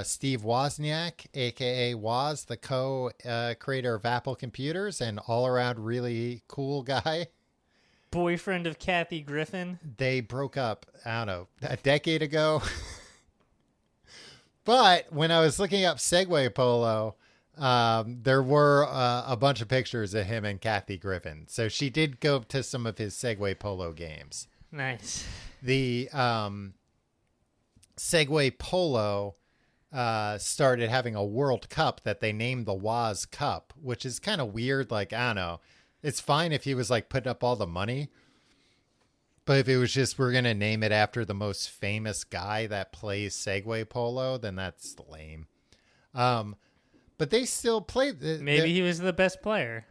Steve Wozniak, a.k.a. Woz, the co-creator of Apple Computers and all-around really cool guy. Boyfriend of Kathy Griffin. They broke up, I don't know, a decade ago. But when I was looking up Segway Polo, there were a bunch of pictures of him and Kathy Griffin. So she did go to some of his Segway Polo games. Nice. The Segway Polo started having a World Cup that they named the Woz Cup, which is kind of weird. Like, I don't know. It's fine if he was like putting up all the money. But if it was just, we're going to name it after the most famous guy that plays Segway Polo, then that's lame. But they still played. Maybe he was the best player.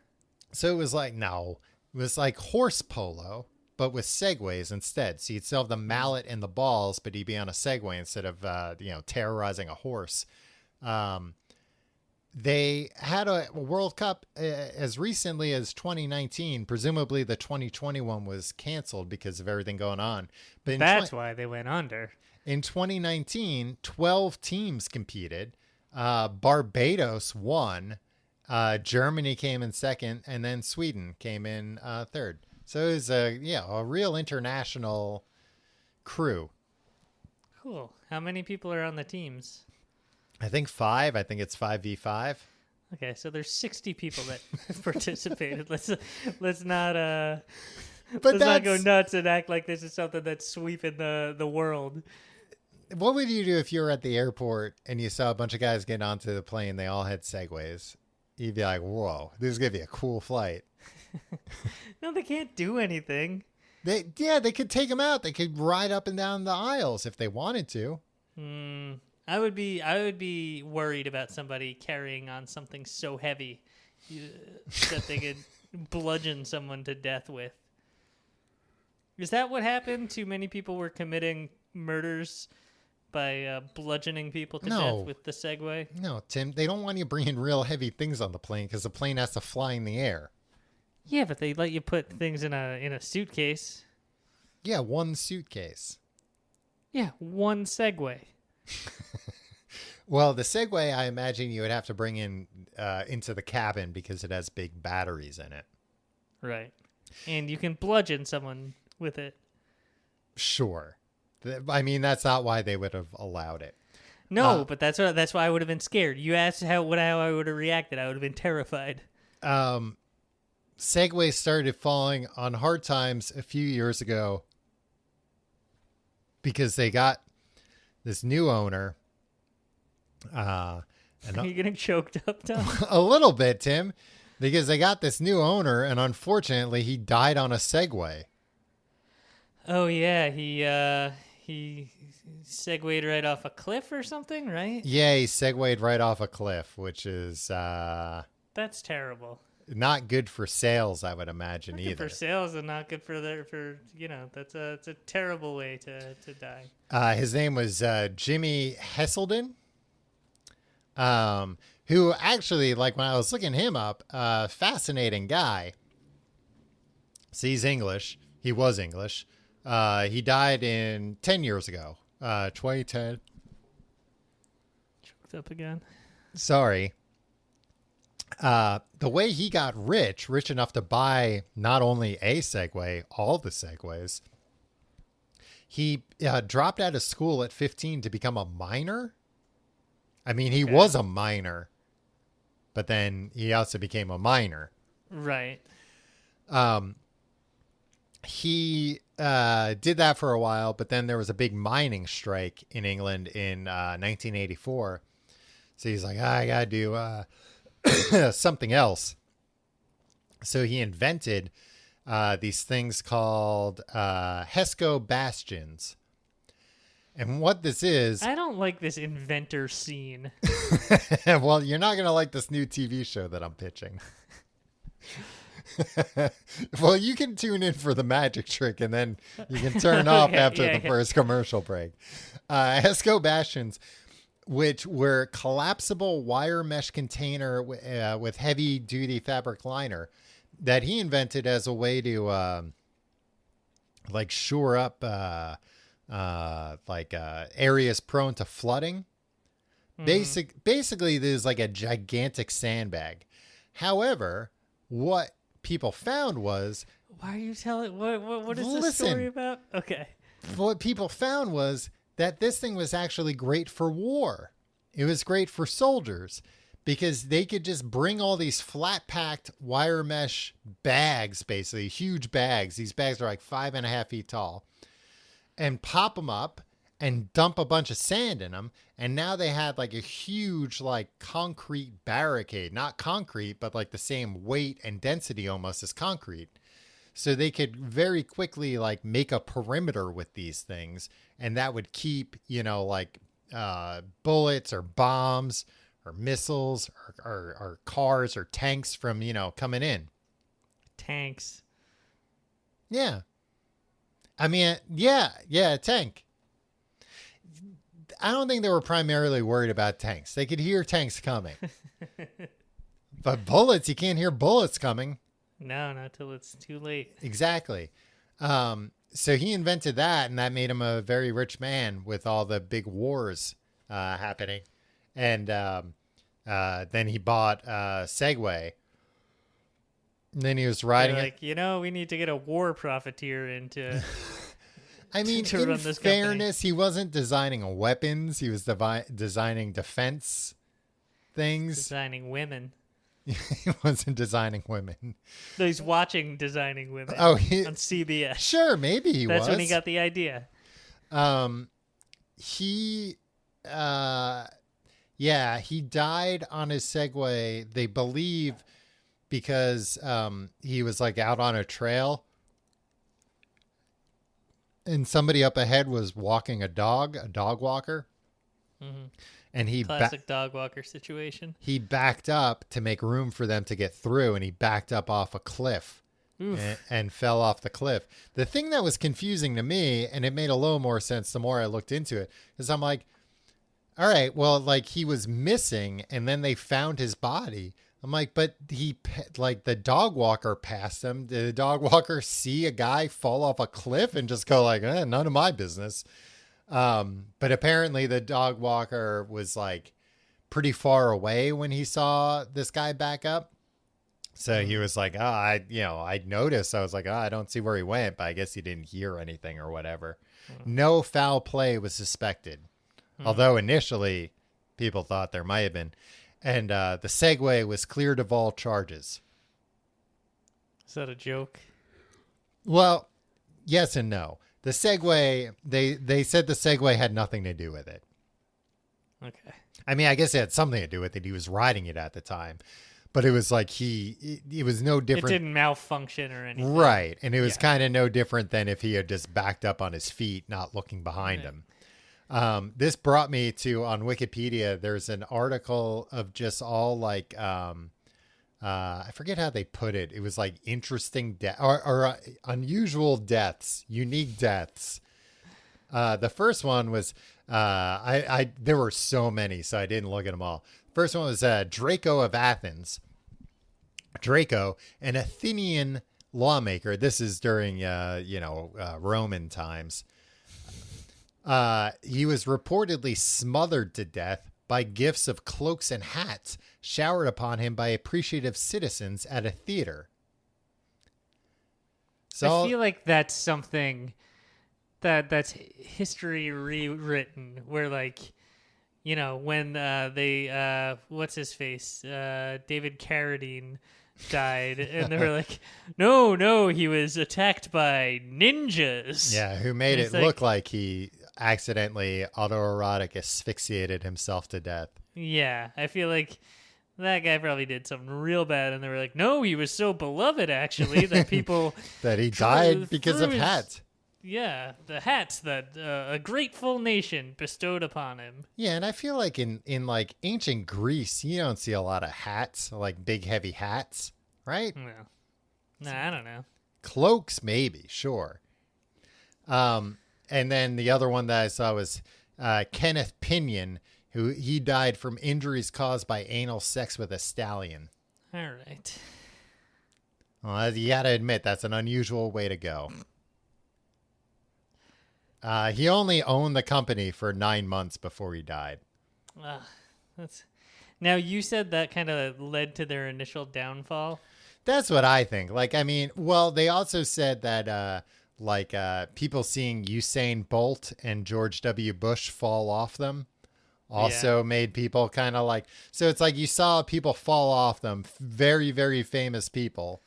So it was like, no, it was like horse polo, but with segways instead. So you'd still have the mallet and the balls, but he'd be on a Segway instead of, terrorizing a horse. They had a World Cup as recently as 2019. Presumably the 2021 was canceled because of everything going on. But that's why they went under. In 2019, 12 teams competed. Barbados won. Germany came in second, and then Sweden came in third. So it was a real international crew. Cool. How many people are on the teams? I think 5. I think it's 5v5. Okay, so there's 60 people that participated. Let's not But let's not go nuts and act like this is something that's sweeping the world. What would you do if you were at the airport and you saw a bunch of guys getting onto the plane? They all had Segways. You'd be like, whoa, this is going to be a cool flight. No, they can't do anything. They could take them out. They could ride up and down the aisles if they wanted to. I would be worried about somebody carrying on something so heavy that they could bludgeon someone to death with. Is that what happened? Too many people were committing murders by bludgeoning people to death with the Segway? No, Tim, they don't want you bringing real heavy things on the plane because the plane has to fly in the air. Yeah, but they let you put things in a suitcase. Yeah, one suitcase. Yeah, one Segway. Well, the Segway, I imagine you would have to bring in into the cabin because it has big batteries in it. Right. And you can bludgeon someone with it. Sure. I mean, that's not why they would have allowed it. No, but that's why I would have been scared. You asked how I would have reacted. I would have been terrified. Segway started falling on hard times a few years ago because they got this new owner. Are you getting choked up, Tom? A little bit, Tim, because they got this new owner, and unfortunately, he died on a Segway. Oh yeah, he segued right off a cliff or something, right? Yeah, he segued right off a cliff, which is that's terrible. Not good for sales, I would imagine, not either. Good for sales and not good for it's a terrible way to die. His name was Jimmy Hesselden. Who actually, like when I was looking him up, fascinating guy. So he's English. He was English. He died 10 years ago, 2010. Choked up again. Sorry. The way he got rich enough to buy not only a Segway, all the Segways, he dropped out of school at 15 to become a miner. I mean, he was a miner, but then he also became a miner. Right. He did that for a while, but then there was a big mining strike in England in 1984. So he's like, I got to do something else. So he invented these things called Hesco bastions. And what this is... I don't like this inventor scene. Well, you're not going to like this new TV show that I'm pitching. Well, you can tune in for the magic trick and then you can turn off after the first commercial break. Hesco bastions, which were collapsible wire mesh container with heavy duty fabric liner that he invented as a way to shore up areas prone to flooding. Basically, there's like a gigantic sandbag. However, what people found was... Why are you telling... What is this story about? Okay. What people found was that this thing was actually great for war. It was great for soldiers because they could just bring all these flat-packed wire mesh bags, basically, huge bags. These bags are like 5.5 feet tall. And pop them up and dump a bunch of sand in them. And now they had like a huge like concrete barricade, not concrete, but like the same weight and density almost as concrete. So they could very quickly like make a perimeter with these things. And that would keep, bullets or bombs or missiles or cars or tanks from, coming in. Tanks. Yeah. I mean, a tank. I don't think they were primarily worried about tanks. They could hear tanks coming. But bullets, you can't hear bullets coming. No, not till it's too late. Exactly. So he invented that, and that made him a very rich man with all the big wars happening. And then he bought Segway. And then he was riding it. We need to get a war profiteer into... I mean, in fairness, he wasn't designing weapons. He was designing defense things. Designing women. He wasn't designing women. No, he's watching Designing Women Oh, on CBS. Sure, maybe he was. That's when he got the idea. He he died on his Segway, they believe, because he was like out on a trail and somebody up ahead was walking a dog walker. Mm-hmm. And classic dog walker situation. He backed up to make room for them to get through, and he backed up off a cliff and fell off the cliff. The thing that was confusing to me, and it made a little more sense the more I looked into it, is I'm like, all right, well, like he was missing and then they found his body. I'm like, but the dog walker passed him. Did the dog walker see a guy fall off a cliff and just go like, none of my business? But apparently the dog walker was like pretty far away when he saw this guy back up. So he was like, I noticed. I was like, I don't see where he went, but I guess he didn't hear anything or whatever. No foul play was suspected. Although initially people thought there might have been. And the Segway was cleared of all charges. Is that a joke? Well, yes and no. The Segway, they said the Segway had nothing to do with it. Okay. I mean, I guess it had something to do with it. He was riding it at the time. But it was like it was no different. It didn't malfunction or anything. Right. And it was kind of no different than if he had just backed up on his feet, not looking behind him. This brought me to, on Wikipedia, there's an article of just all like, I forget how they put it. It was like interesting or unusual deaths, unique deaths. The first one was, there were so many, so I didn't look at them all. First one was Draco of Athens. Draco, an Athenian lawmaker. This is during, Roman times. He was reportedly smothered to death by gifts of cloaks and hats showered upon him by appreciative citizens at a theater. So I feel like that's something that's history rewritten, where like, when they what's his face, David Carradine died, and they were like, no, he was attacked by ninjas. Yeah, who made it look like he accidentally autoerotic asphyxiated himself to death. Yeah, I feel like that guy probably did something real bad, and they were like, no, he was so beloved, actually, that people... that he died because of hats. Yeah, the hats that a grateful nation bestowed upon him. Yeah, and I feel like in like ancient Greece, you don't see a lot of hats, like big heavy hats, right? No. Nah, I don't know. Cloaks, maybe, sure. And then the other one that I saw was Kenneth Pinion, who he died from injuries caused by anal sex with a stallion. All right. Well, you got to admit, that's an unusual way to go. He only owned the company for 9 months before he died. Now, you said that kind of led to their initial downfall. That's what I think. Like, I mean, well, they also said that, people seeing Usain Bolt and George W. Bush fall off them also made people kind of like, so it's like you saw people fall off them, very, very famous people.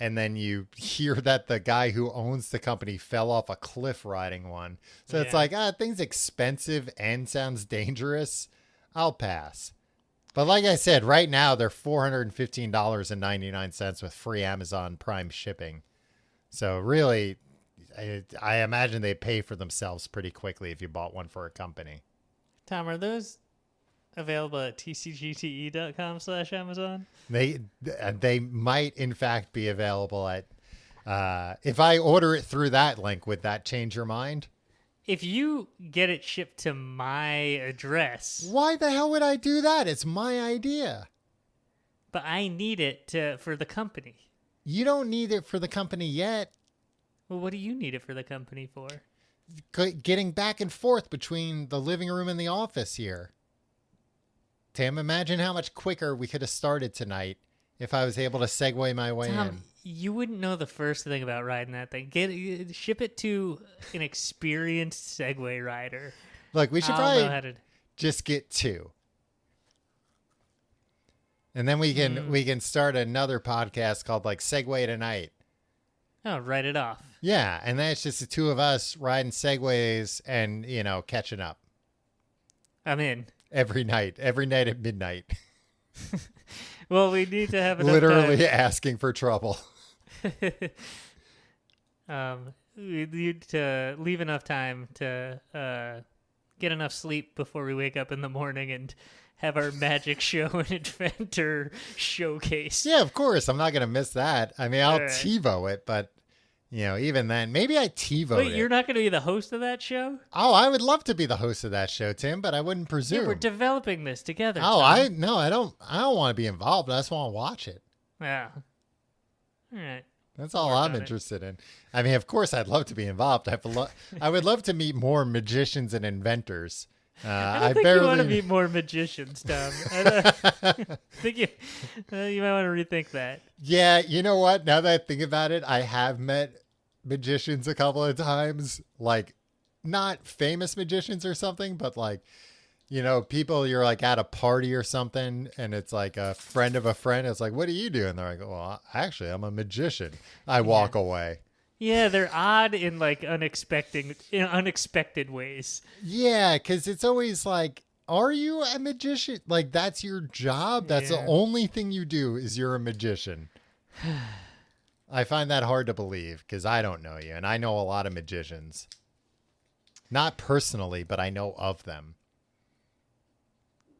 And then you hear that the guy who owns the company fell off a cliff riding one. So it's like, things expensive and sounds dangerous. I'll pass. But like I said, right now they're $415.99 with free Amazon Prime shipping. So really, I imagine they pay for themselves pretty quickly if you bought one for a company. Tom, are those available at tcgte.com/Amazon? They might in fact be available at if I order it through that link, would that change your mind? If you get it shipped to my address. Why the hell would I do that? It's my idea. But I need it for the company. You don't need it for the company yet. Well, what do you need it for the company for? Getting back and forth between the living room and the office here. Tim, imagine how much quicker we could have started tonight if I was able to segue my way in. You wouldn't know the first thing about riding that thing. Ship it to an experienced Segway rider. Look, we should probably just get 2. And then we can start another podcast called like Segway Tonight. Oh, write it off. Yeah, and then it's just the two of us riding segways and, catching up. I'm in. Every night at midnight. Well, we need to have enough literally time. asking for trouble. We need to leave enough time to get enough sleep before we wake up in the morning and have our magic show and inventor showcase. Yeah, of course. I'm not going to miss that. I mean, I'll TiVo it, but, even then, maybe I TiVo it. Wait, you're not going to be the host of that show? Oh, I would love to be the host of that show, Tim, but I wouldn't presume. Yeah, we're developing this together. Oh, Tom. I don't want to be involved. I just want to watch it. Yeah. All right. That's all I'm interested in. I mean, of course, I'd love to be involved. I would love to meet more magicians and inventors. I think you want to meet more magicians, Tom. I think you might want to rethink that. Yeah, you know what? Now that I think about it, I have met magicians a couple of times. Like, not famous magicians or something, but like, people you're like at a party or something, and it's like a friend of a friend. It's like, what do you do? And they're like, well, actually, I'm a magician. I walk away. Yeah, they're odd in like unexpected ways. Yeah, because it's always like, are you a magician? Like, that's your job? That's the only thing you do is you're a magician. I find that hard to believe because I don't know you, and I know a lot of magicians. Not personally, but I know of them.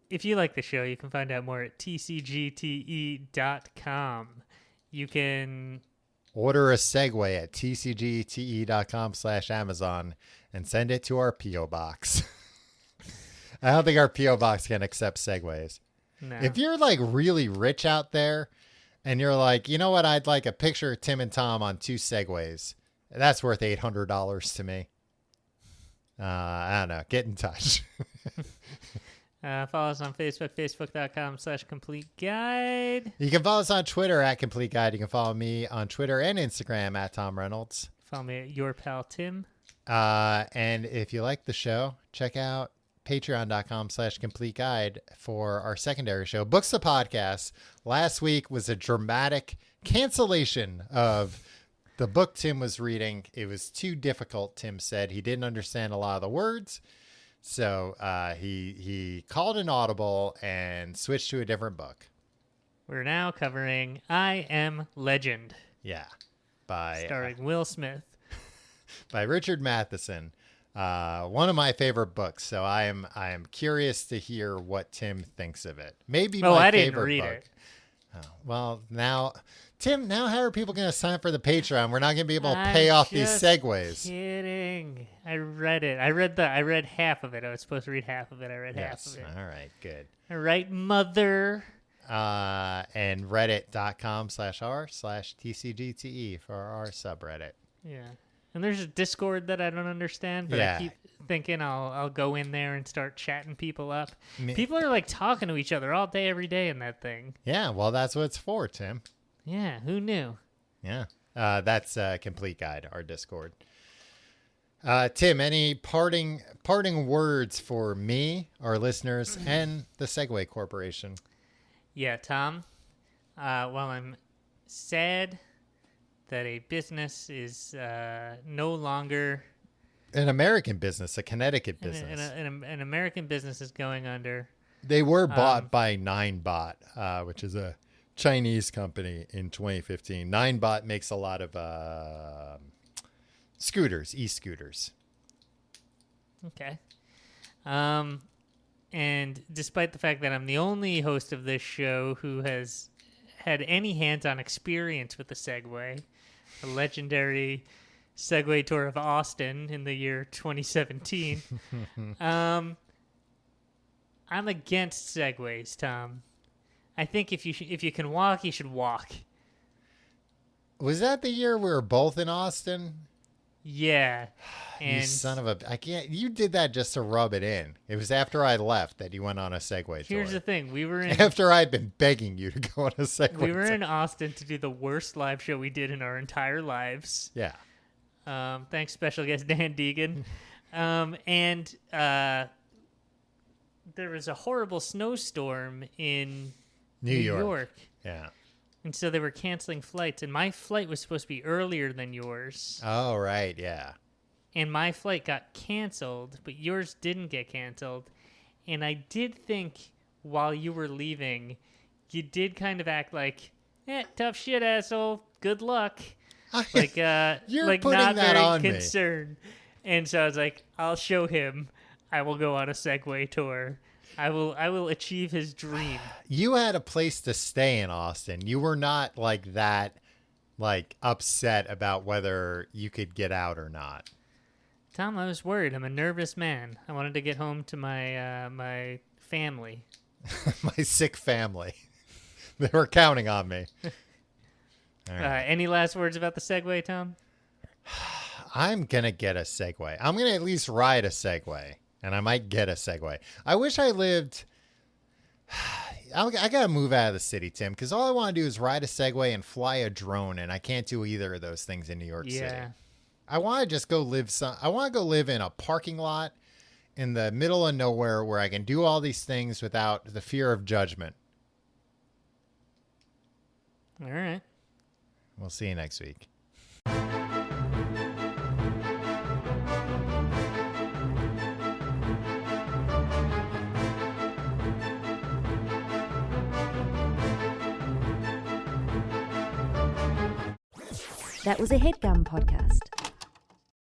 If you like the show, you can find out more at tcgte.com. You can order a Segway at tcgte.com/Amazon and send it to our P.O. box. I don't think our P.O. box can accept Segways. No. If you're like really rich out there and you're like, you know what, I'd like a picture of Tim and Tom on 2 Segways. That's worth $800 to me. I don't know. Get in touch. Follow us on Facebook, facebook.com/complete guide. You can follow us on Twitter at Complete Guide. You can follow me on Twitter and Instagram at Tom Reynolds. Follow me at Your Pal Tim. And if you like the show, check out patreon.com/complete guide for our secondary show, Books the Podcast. Last week was a dramatic cancellation of the book Tim was reading. It was too difficult, Tim said. He didn't understand a lot of the words. So he called an audible and switched to a different book. We're now covering I Am Legend. Yeah. Starring Will Smith. By Richard Matheson. One of my favorite books. So I am curious to hear what Tim thinks of it. Maybe my favorite read book. it. Oh, well, now, Tim, how are people going to sign up for the Patreon? We're not going to be able to pay off these segues. Kidding. I read it. I read half of it. I was supposed to read half of it. I read half of it. All right, good. All right, mother. And reddit.com/r/tcgte for our subreddit. Yeah. And there's a Discord that I don't understand, but I keep thinking I'll go in there and start chatting people up. People are like talking to each other all day, every day in that thing. Yeah, well, that's what it's for, Tim. Yeah, who knew? Yeah, that's Complete Guide, our Discord. Tim, any parting words for me, our listeners, and the Segway Corporation? Yeah, Tom. While I'm sad that a business is no longer an American business, a Connecticut business. An American business is going under. They were bought by Ninebot, which is a Chinese company in 2015. Ninebot makes a lot of scooters, e-scooters. Okay. And despite the fact that I'm the only host of this show who has had any hands-on experience with the Segway, a legendary Segway tour of Austin in the year 2017, I'm against Segways, Tom. I think if you can walk, you should walk. Was that the year we were both in Austin? Yeah. And you son of a... I can't... You did that just to rub it in. It was after I left that you went on a Segway tour. Here's the thing. We were in... After I'd been begging you to go on a Segway tour. We were in Austin to do the worst live show we did in our entire lives. Yeah. Thanks, special guest Dan Deegan. And there was a horrible snowstorm in New York. Yeah. And so they were canceling flights, and my flight was supposed to be earlier than yours. Oh, right, yeah. And my flight got canceled, but yours didn't get canceled. And I did think while you were leaving, you did kind of act like, tough shit, asshole. Good luck. Like, You're like putting not that very on concerned. And so I was like, I'll show him. I will go on a Segway tour. I will achieve his dream. You had a place to stay in Austin. You were not like that, like upset about whether you could get out or not. Tom, I was worried. I'm a nervous man. I wanted to get home to my my family. My sick family. They were counting on me. All right. Any last words about the Segway, Tom? I'm going to get a Segway. I'm going to at least ride a Segway, and I might get a Segway. I wish I lived... I got to move out of the city, Tim, because all I want to do is ride a Segway and fly a drone, and I can't do either of those things in New York City. I want to just go live I want to go live in a parking lot in the middle of nowhere where I can do all these things without the fear of judgment. All right. We'll see you next week. That was a HeadGum podcast.